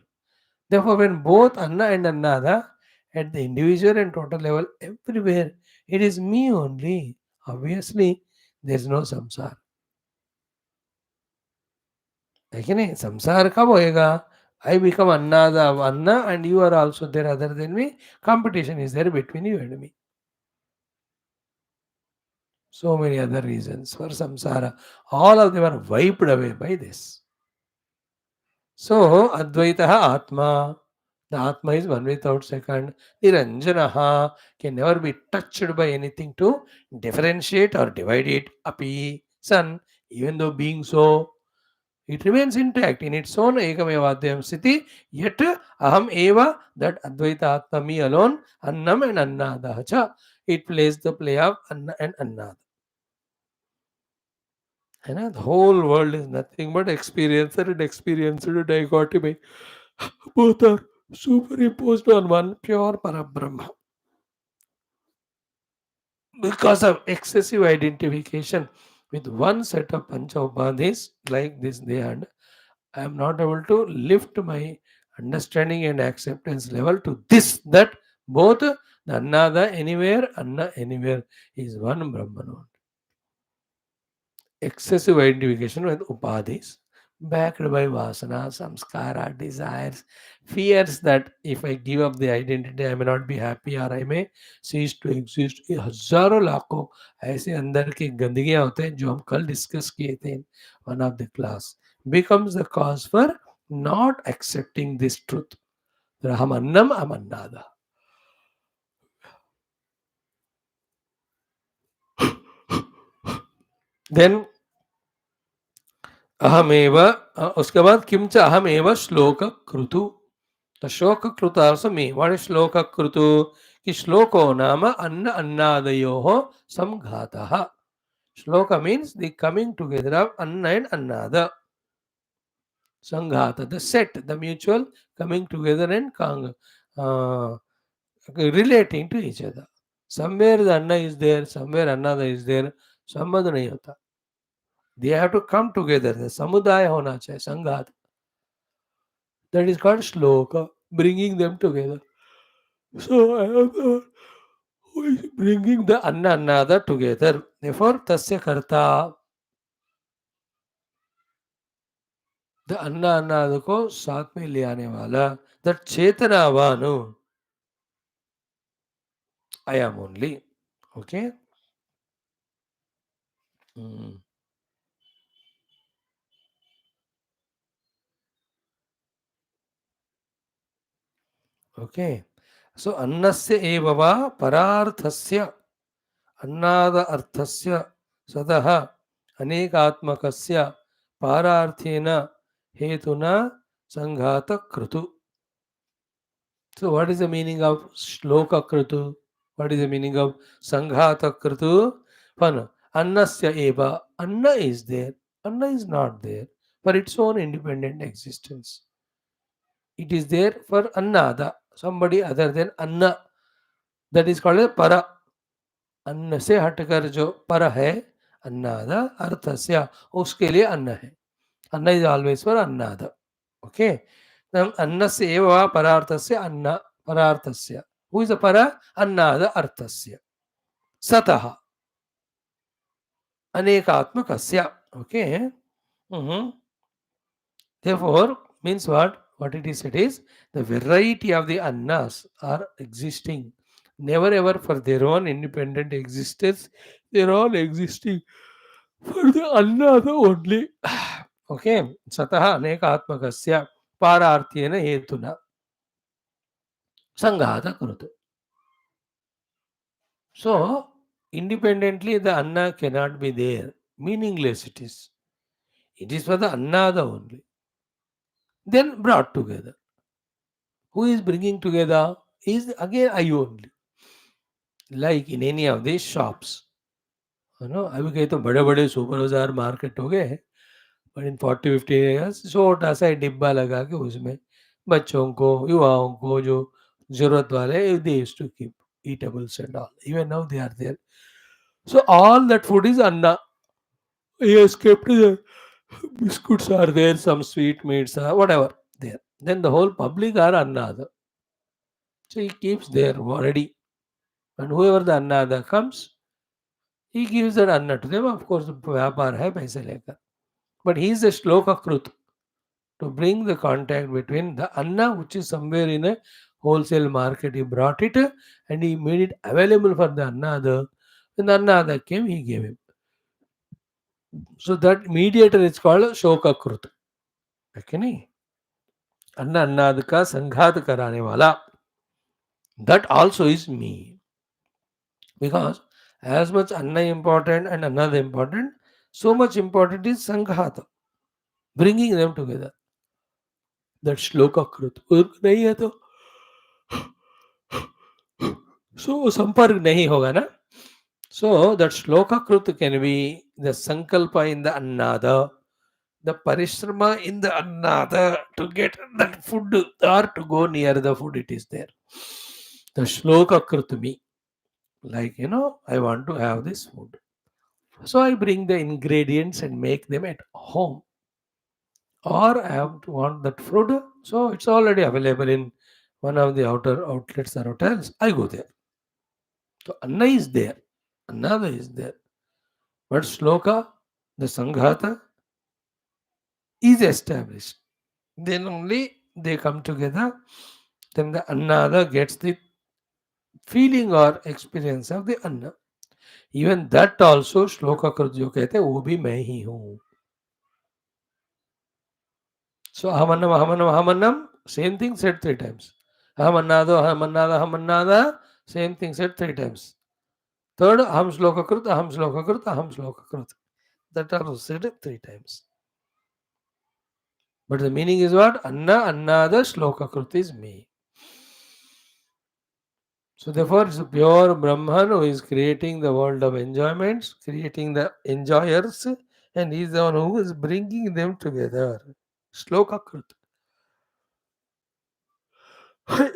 Therefore, when both Anna and Annada at the individual and total level everywhere, it is me only. Obviously, there is no samsara. है नहीं? संसार कब होएगा? I become Annada of Anna and you are also there other than me. Competition is there between you and me. So many other reasons for samsara. All of them are wiped away by this. So, Advaitaha Atma. The Atma is one without second. Niranjanaha can never be touched by anything to differentiate or divide it. Api, son, even though being so. It remains intact in its own Ekamevadhyam Sthiti, yet Aham Eva, that Advaita Atma, me alone, Annam and Annada cha. It plays the play of Anna and Annada. The whole world is nothing but experiencer and experiencer dichotomy. Both are superimposed on one pure Parabrahma. Because of excessive identification with one set of pancha upadhis like this Dehand, I am not able to lift my understanding and acceptance level to this, that both the Annada anywhere, Anna anywhere is one Brahman. Excessive identification with upadhis, backed by vasana, samskara, desires, fears that if I give up the identity, I may not be happy or I may cease to exist. ये हजारों लाखों ऐसे अंदर की गंदगियां होते हैं जो हम कल डिस्कस किए थे in one of the class, becomes the cause for not accepting this truth. हम अन्नम हम अन्नादा. Then अहमेव उसके बाद किंच अहमेव श्लोक कृतु. The Shloka Kruta also me. What is Shloka Krutu? Ki Shloko Nama Anna Annadayoho Samghataha. Shloka means the coming together of Anna and Annada. Sanghata, the set, the mutual coming together and uh, relating to each other. Somewhere the Anna is there, somewhere Annada is there, sambandh nahi hota. They have to come together. The samudaya hona chahiye, sanghat. That is called Shloka, bringing them together. So I am who is bringing the Anna Annada together. Therefore, Tasya Karta, the Anna Annada को साथ में ले आने वाला, that Chetanavanu, I am only. Okay? Mm. Okay. So, Annasya evava pararthasya, Annada arthasya, sadaha, anekatmakasya, pararthena, hetuna, sanghata krutu. So, what is the meaning of Shloka Krutu? What is the meaning of Sanghata Krutu? Fun. Annasya eva. Anna is there. Anna is not there for its own independent existence. It is there for Annada, somebody other than Anna. That is called a para. अन्न से हटकर जो पर है अन्नाद अर्थस्य उसके लिए अन्न है. अन्न इज ऑलवेज फॉर अन्नाद. ओके. अन्नस्य एव वा परार्थस्य अन्न परार्थस्य. हु इज द पर? अन्नाद अर्थस्य सतः अनेकात्मकस्य. Okay. Therefore, means what? What it is? It is the variety of the annas are existing. Never ever for their own independent existence. They are all existing for the annada only. Okay. Sataha anekatmakasya pararthena hetuna sanghata kurutu. So, independently the anna cannot be there. Meaningless it is. It is for the annada only. Then brought together. Who is bringing together? Is again I only. Like in any of these shops. अभी कहीं तो बड़े बड़े super बाजार market हो गए हैं, but in 40-50 years छोटा सा डिब्बा लगा के उसमें बच्चों को, युवाओं को जो जरूरत वाले they used to keep eatables and all. Even now they are there. So all that food is anna. He has kept the biscuits are there, some sweet meats, whatever there. Then the whole public are anna. So he keeps there already. And whoever the annada comes, he gives that anna to them. Of course, vyapar hai paise lekar. But he is a shloka krut to bring the contact between the anna, which is somewhere in a wholesale market. He brought it and he made it available for the annada. When the annada came, he gave him. So that mediator is called shoka krut. Okay, nahi? Anna annad ka sanghat karane wala. That also is me. Because as much anna important and another important, so much important is sanghata. bringing them together. That shloka krut. उनको नहीं है तो so संपर्क नहीं होगा ना. So that shloka krut can be the sankalpa in the annada, the parishrama in the annada to get that food or to go near the food it is there. The shloka krut me, like I want to have this food. So I bring the ingredients and make them at home. Or I have to want that food, so it's already available in one of the outer outlets or hotels. I go there. So Anna is there, Annada is there. But Shloka, the Sanghata, is established. Then only they come together. Then the Annada gets the feeling or experience of the Anna. Even that also shloka कर जो कहते हैं वो भी मैं ही हूँ. So ahamannam, same thing said 3 times. Ahamannada, same thing said 3 times. Third, aham shloka krut, aham shloka krut, aham shloka krut. That also said 3 times. But the meaning is what? Annada, shloka krut is me. So therefore, it's a pure Brahman who is creating the world of enjoyments, creating the enjoyers, and he is the one who is bringing them together. Shloka krut.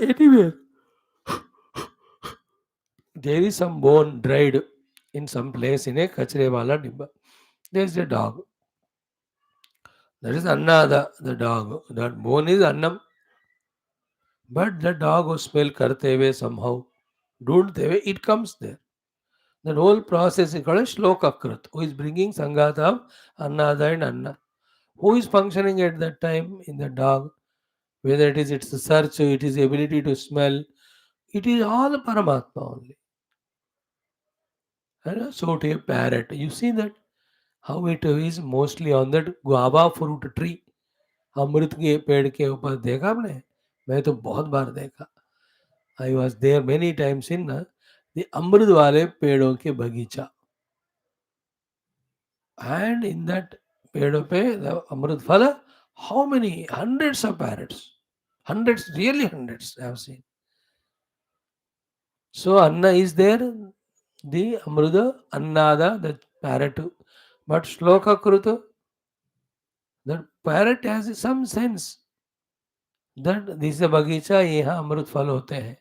Anyway, there is some bone dried in some place in a kachre wala dibba. There is a dog. That is Annada, the dog. That bone is Annam. But the dog who smell karte हुए somehow, ढूंढते हुए, it comes there. That whole process is called Shlokakrit, who is bringing Sangata of Annada and Anna. Who is functioning at that time in the dog? Whether it is its search, it is ability to smell, it is all Paramatma only. And so to a parrot, you see that how it is mostly on that guava fruit tree. अमृत के पेड़ के ऊपर देखा आपने? मैं तो बहुत बार देखा. I was there many times in the अमृत वाले पेड़ों के बगीचा. एंड इन दैट पेड़ों पे the amrit phal, how many hundreds of parrots, hundreds, really hundreds I have seen. So anna is there, the amrit annada, the parrot. But श्लोक कृत, the parrot has some sense that this बगीचा, यहाँ अमृत फल होते हैं.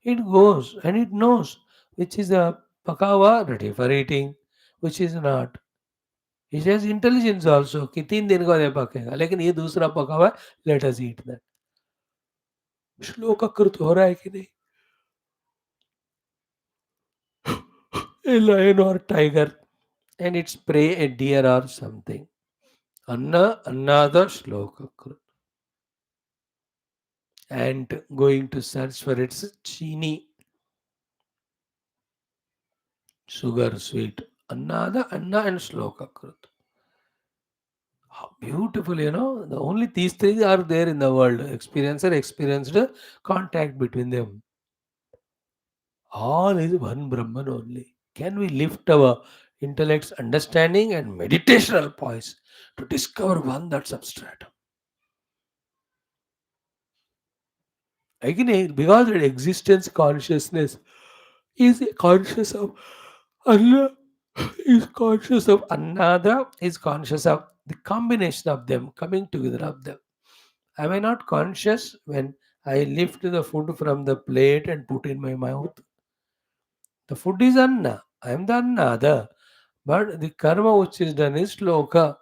It goes and it knows which is a pakawa ready for eating, which is not. It has intelligence also कि 3 दिन का ये पकेगा, लेकिन ये दूसरा पका हुआ है, let us eat that. श्लोक कृत हो रहा है कि नहीं? A lion or tiger and its prey, a deer or something. Another shloka krut. And going to search for its chini, sugar, sweet. Another Anna and shloka krut. How beautiful, the only these three are there in the world. Experiencer, experienced contact between them. All is one Brahman only. Can we lift our intellect's understanding and meditational poise to discover one that substratum? Again, because that existence consciousness is conscious of Allah, is conscious of another, is conscious of the combination of them, coming together of them. Am I not conscious when I lift the food from the plate and put in my mouth? The food is Anna. I am the Annada. But the karma which is done is Shloka.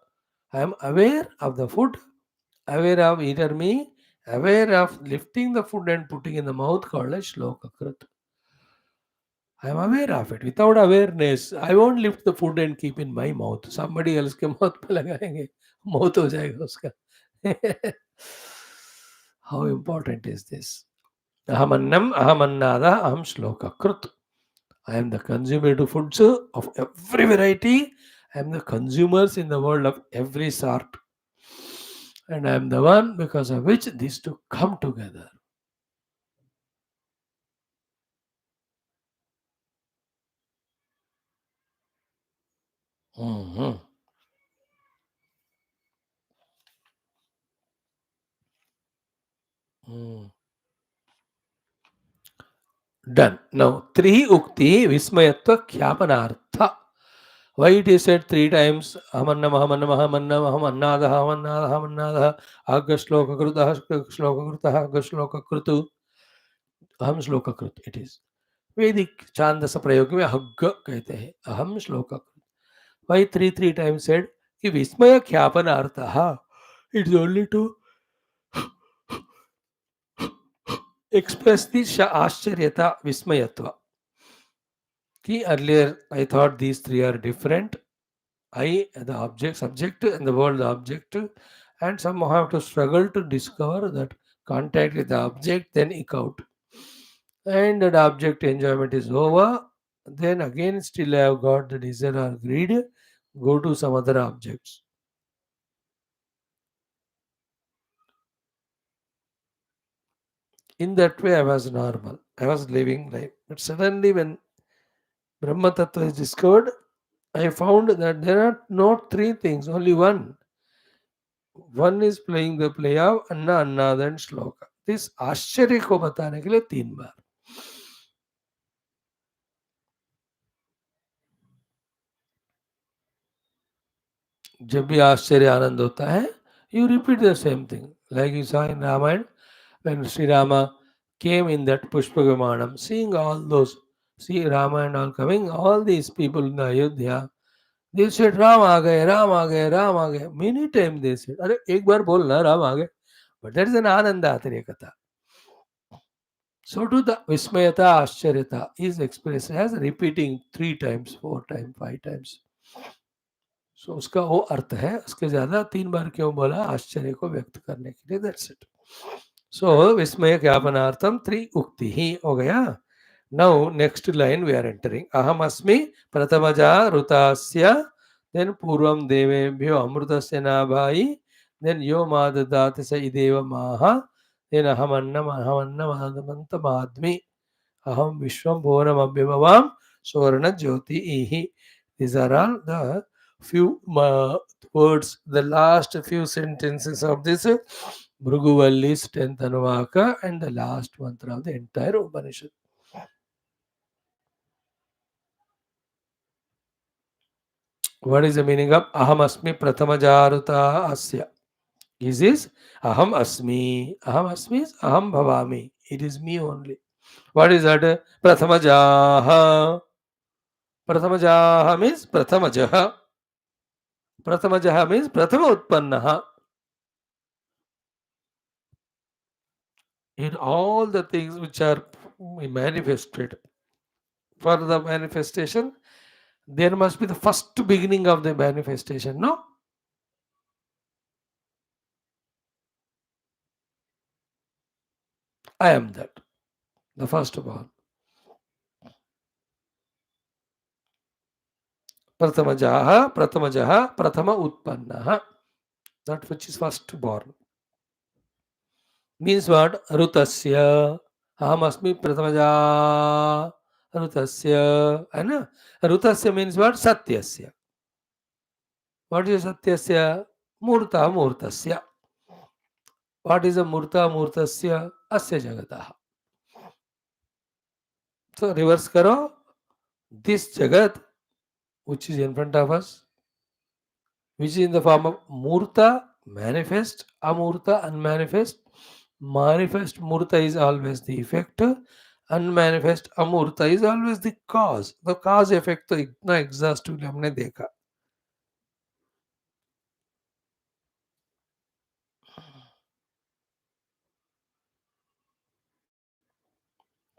I am aware of the food, aware of either me, aware of lifting the food and putting in the mouth called as Shloka Krit. I am aware of it. Without awareness, I won't lift the food and keep in my mouth. Somebody else के mouth पे लगाएंगे, मौत हो जाएगा उसका. How important is this? Ahamannam, ahamannada, aham shloka krut. I am the consumer to foods of every variety. I am the consumers in the world of every sort. And I am the one because of which these two come together. Mhm. Done. Now, Tri Ukti Vismayatva Kyapanartha. Why it is said three times? Ahamannam, Ahamannam, Ahamannam, Ahamannada, Ahamannada, Ahamannada, Agashloka Krutaha, Shloka Krutaha, Agashloka Krutu, Aham Shloka Krut. It is. वैदिक छांदस प्रयोग में हग्ग कहते हैं अहम श्लोक Y three times said कि विस्मय ख्यापन अर्थ it's only to express the आश्चर्यता विस्मयत्व कि earlier I thought these three are different. I the object subject and the world the object, and somehow have to struggle to discover that contact with the object, then ik out, and that object enjoyment is over, then again still I have got the desire or greed, go to some other objects. In that way I was normal, I was living life, but suddenly when Brahma Tattva is discovered, I found that there are not three things, only one. One is playing the play of Anna Annada and Shloka. This आश्चर्य को बताने के लिए 3 बार. जब भी आश्चर्य आनंद होता है, you repeat the same thing. Like you saw in Ramayana, when Sri Rama came in that Pushpa Vimanam, seeing all those, see Rama and all coming, all these people in Ayodhya, they said, Ram आ गए, Ram आ गए, Ram आ गए. Many times they said, अरे एक बार बोल ना Ram आ गए. But that is an Ananda Atirikata. So to the Vismayata Ascharita is expressed as repeating 3 times, 4 times, 5 times. सो उसका वो अर्थ है, उसके ज्यादा 3 बार क्यों बोला आश्चर्य को व्यक्त करने के लिए. That's it. सो विस्मय ज्ञापनार्थम 3 उक्ति ही हो गया. Now next line we are entering. अहम अस्मि प्रथमजा ऋतास्य, देन पूर्वम देवेभ्यो अमृतस्य नाभाई, देन यो मा ददाति स इदेव माह, देन अहमन्नम अहमन्नमन्तमाद्मि, अहम विश्वम भुवनमभ्युभवाम स्वर्ण ज्योति इहि. These are all the few words, the last few sentences of this Bhrugu Valli's 10th Anuvaka and the last mantra of the entire Upanishad. What is the meaning of Aham Asmi Prathama Jaruta Asya? This is Aham Asmi. Aham Asmi is Aham Bhavami. It is me only. What is that? Prathama Jaha. Prathama Jaha means Prathama Jaha. Prathama Jaha means Prathama Utpannaha. In all the things which are manifested, for the manifestation, there must be the first beginning of the manifestation, no? I am that, the first of all. Prathamajaha, Prathamajaha, Prathama Utpannaha, that which is first born. Means what? Rutasya, Aham Asmi Prathamaja, Rutasya, and Rutasya means what? Satyasya. What is Satyasya? Murta Murtasya. What is a Murta Murtasya? Asya Jagataha. So reverse karo. This Jagat, which is in front of us, which is in the form of Murta, manifest, Amurta, unmanifest. Manifest Murta is always the effect, unmanifest Amurta is always the cause. The cause effect तो इतना exhaustively हमने देखा.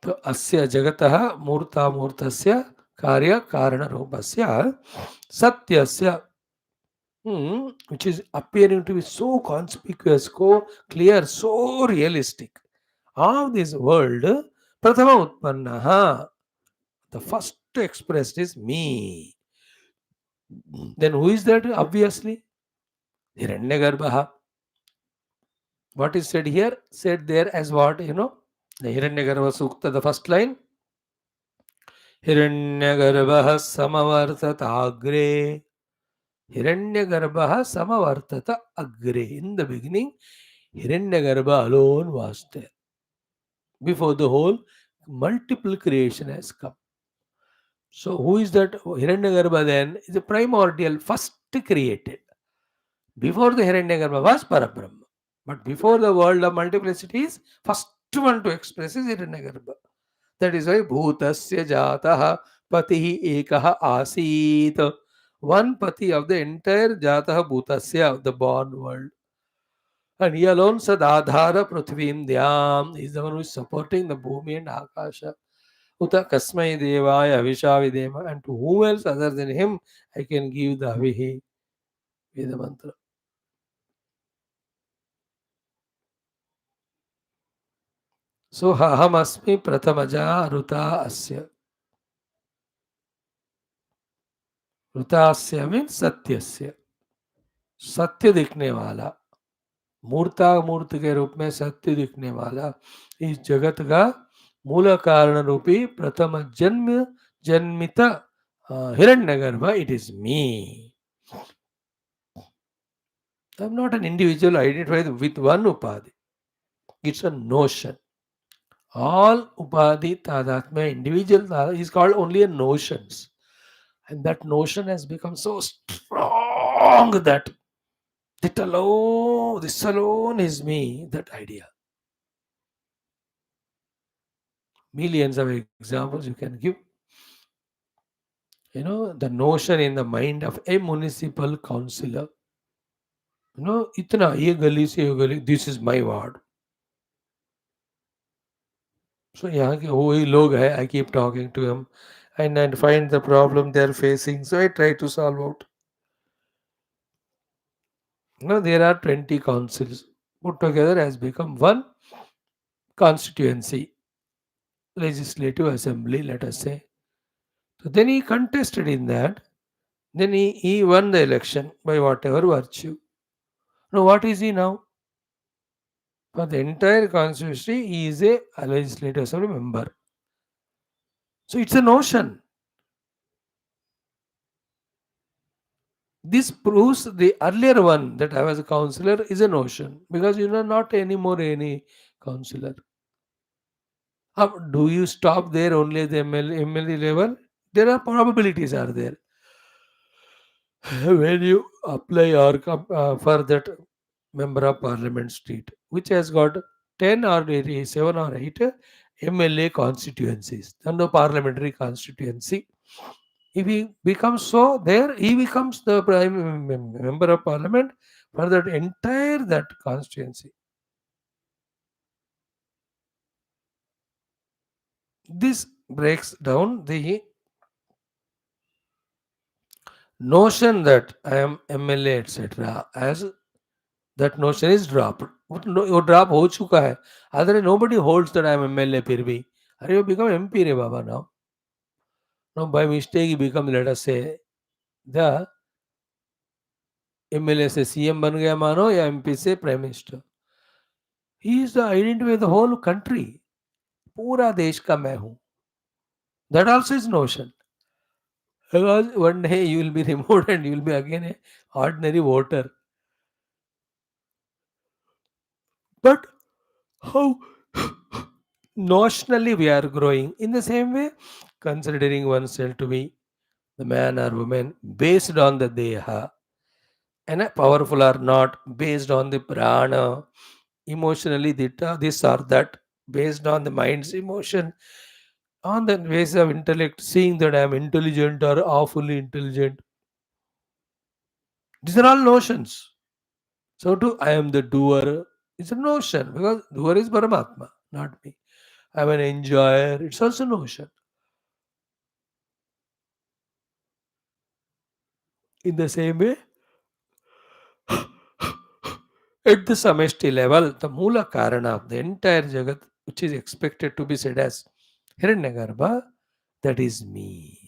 तो अस्य जगतः मूर्तामूर्तस्य कार्य कारण रूपस्य सत्यस्य, which is appearing to be so conspicuous, so clear, so realistic of this world, Prathama Utpannaha, the first expressed is me. Then who is that? Obviously, Hiranyagarbha. What is said here? Said there as what? The Hiranyagarbha Sukta, the first line. Hiranyagarbha samavartata agre. Hiranyagarbha samavartata agre. In the beginning, Hiranyagarbha alone was there. Before the whole multiple creation has come. So who is that Hiranyagarbha then? Is a primordial, first created. Before the Hiranyagarbha was Parabrahma. But before the world of multiplicities, first one to express is Hiranyagarbha. That is why Bhutasya Jataha Patihi Ekaha Asit. One Pati of the entire Jataha Bhutasya of the born world. And he alone Sadhadhara Prithvim Dhyam is the one who is supporting the Bhumi and Akasha. Uta Kasmai Devaya Avishavidema. And to whom else other than him I can give the Avihi Veda mantra. So Aham Asmi Pratamaja Ruta Asya. Ruta Asya means Satyasya. सत्य दिखने वाला, मूर्तामूर्त के रूप में सत्य दिखने वाला, इस जगत का मूल कारण रूपी प्रथम जन्मित हिरण्यगर्भ. It is me. I am not an individual identified with one upadhi. It's a notion. All upadhi tadatmya, individual is called only a notions. And that notion has become so strong that this alone is me, that idea. Millions of examples you can give. The notion in the mind of a municipal councillor. Itna, ye gali se ye gali, this is my ward. So, यहाँ के वही लोग हैं, I keep talking to him and I find the problem they are facing. So, I try to solve out. There are 20 councils put together has become one constituency, legislative assembly, let us say. So, then he contested in that. Then he won the election by whatever virtue. Now, what is he now? For the entire constituency, he is a legislative assembly member. So it's a notion. This proves the earlier one that I was a councillor is a notion, because you are not anymore any councillor. Do you stop there only at the MLA level? There are probabilities are there. When you apply or for that member of parliament seat, which has got 10 or 7 or 8 MLA constituencies, under parliamentary constituency. If he becomes so, there he becomes the prime member of parliament for that entire that constituency. This breaks down the notion that I am MLA etc. as that notion is dropped. वो drop हो चुका है. Otherwise nobody holds that I am MLA फिर भी. अरे you become MP रे बाबा now. Now by mistake he become, let us say, the MLA से CM बन गया मानो, या MP से Prime Minister. He is the identity of the whole country. पूरा देश का मैं हूँ. That also is notion. Because one day you will be removed and you will be again an ordinary voter. But how notionally we are growing in the same way, considering oneself to be the man or woman based on the deha, and powerful or not based on the prana, emotionally this or that, based on the mind's emotion, on the basis of intellect, seeing that I am intelligent or awfully intelligent. These are all notions. So too, I am the doer. It's a notion, because doer is Paramatma, not me. I am an enjoyer. It's also notion. In the same way, at the sameshti level, the Mula Karana of the entire Jagat, which is expected to be said as Hiranyagarbha, that is me.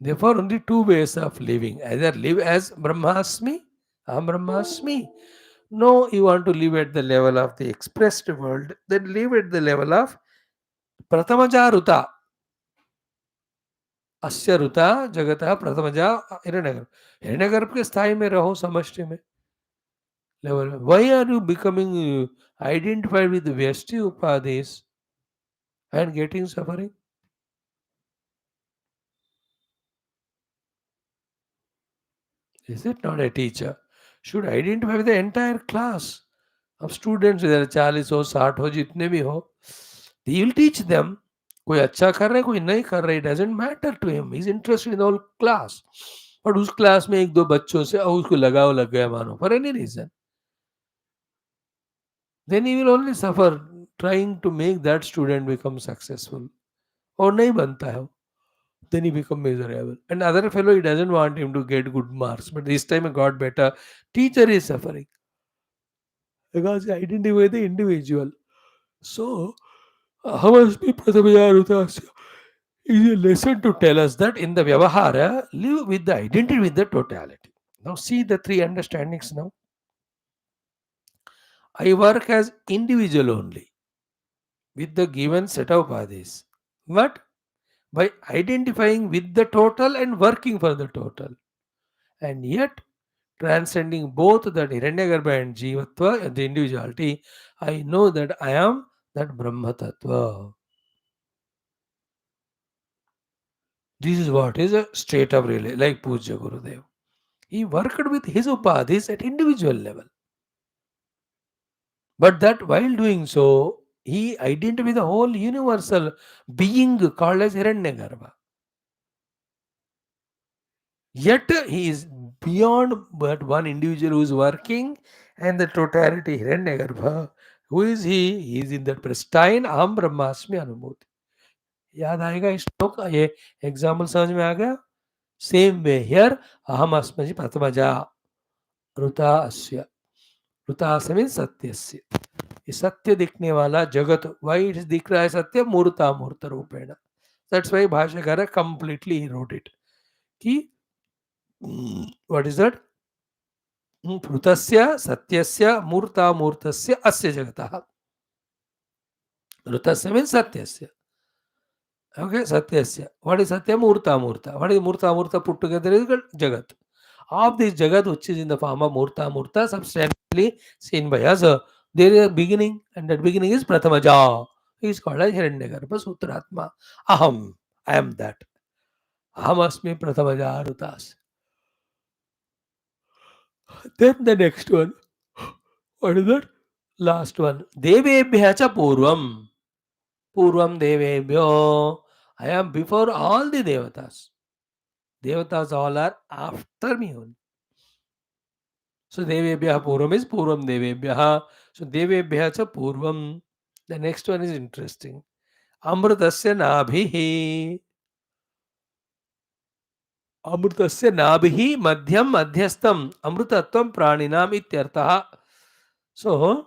Therefore, only two ways of living. Either live as Brahmasmi, Aham Brahmasmi. No, you want to live at the level of the expressed world, then live at the level of Pratamaja Ruta. अस्य रुता जगत प्रथमजा हिरण्यगर्भ. हिरण्यगर्भ के स्थाई में रहो, समष्टि में. level. Why are you becoming identified with the Vyasti Upadhis and getting suffering? Is it not a teacher? Should identify with the entire class of students, whether 40 हो 60 हो जितने भी हो, he will teach them. कोई अच्छा कर रहा है कोई नहीं कर रहा है, doesn't matter to him, he is interested in the whole class. और उस क्लास में एक दो बच्चों से उसको लगाव लग गया मानो for any reason, then he will only suffer trying to make that student become successful. और नहीं बनता है वो, then he become miserable. And other fellow, he doesn't want him to get good marks, but this time he got better. Teacher is suffering because he identify with the individual. So, Hamasmi Pratamayarutasya is a lesson to tell us that in the Vyavahara, live with the identity with the totality. Now, see the three understandings now. I work as individual only with the given set of bodies. But by identifying with the total and working for the total. And yet, transcending both the Hiranyagarbha and Jivatva and the individuality, I know that I am that Brahma Tattva. This is what is a state of relation, like Puja Gurudev. He worked with his upadhis at individual level. But that while doing so, he identified with the whole universal being called as Hiranyagarbha. Yet he is beyond but one individual who is working and the totality Hiranyagarbha. Who is he? He is in that pristine Aham Brahmasmi Anubhuti. याद आएगा इस श्लोक ये example समझ में आ गया same way here अहम अस्मि प्रथमजा ऋता अस्य ऋता मीन सत्यस्य ये सत्य दिखने वाला जगत वाई इट दिख रहा है सत्य मूर्ता मूर्त रूपेण दैट्स वाई भाष्यकार कंप्लीटली ही रोट इट कि व्हाट इज दैट ऋतस्य सत्यस्य मूर्तामूर्तस्य अस्य जगतः ऋतस्य मीन सत्यस्य okay satyasya what is satya murta murta what is murta murta put together is jagat of this jagat which is in the form of murta murta substantially seen by us there is a beginning and that beginning is prathamaja he is called as hiranyagarbha sutratma aham I am that aham asmi prathamaja rutas then the next one what is that last one devebhya cha purvam purvam devebhyo I am before all the devatas. Devatas all are after me only. So Devebhyaha Purvam is Purvam Devebhyaha. So Devebhyaha cha Purvam. The next one is interesting. Amrutasya Nabhihi. Amrutasya Nabhihi Madhyam Madhyastam Amrutatvam Praninam Ityartaha. So,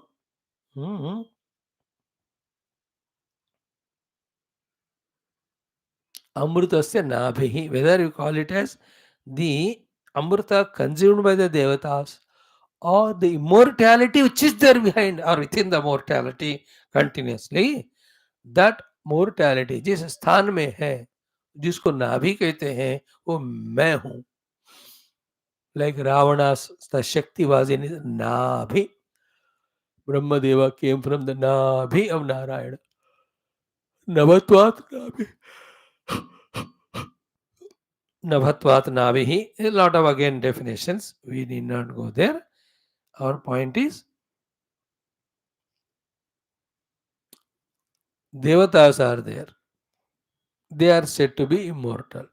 Amrutasya Nabhihi, whether you call it as the Amrita consumed by the Devatas or the immortality which is there behind or within the mortality continuously, that mortality जिस स्थान में है जिसको नाभि कहते हैं वो मैं हूं like Ravana's the Shakti was in his Nabhi. Brahmadeva came from the Nabhi of Narayana. Navatvat Nabhi. Navatvat Nabhi. A lot of again definitions. We need not go there. Our point is Devatas are there. They are said to be immortal.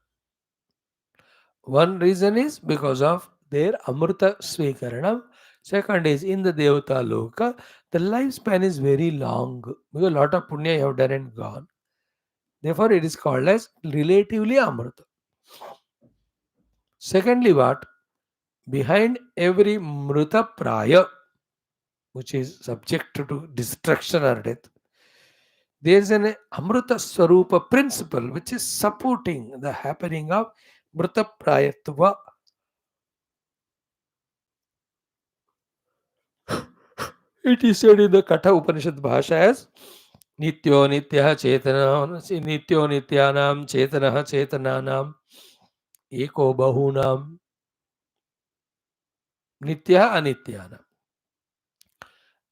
One reason is because of their Amrita Swikaranam. Second is in the Devata Loka, the lifespan is very long because a lot of punya you have done and gone. Therefore, it is called as relatively Amrita. Secondly, what? Behind every Mrita Praya, which is subject to destruction or death, there is an Amrita Swarupa principle which is supporting the happening of Mrita Prayatva. It is said in the Katha Upanishad Bhasha as Nityo Nityah Chetana Nityo Nityanam Chetanah Chetananam Eko Bahunam Nityah Anityanam.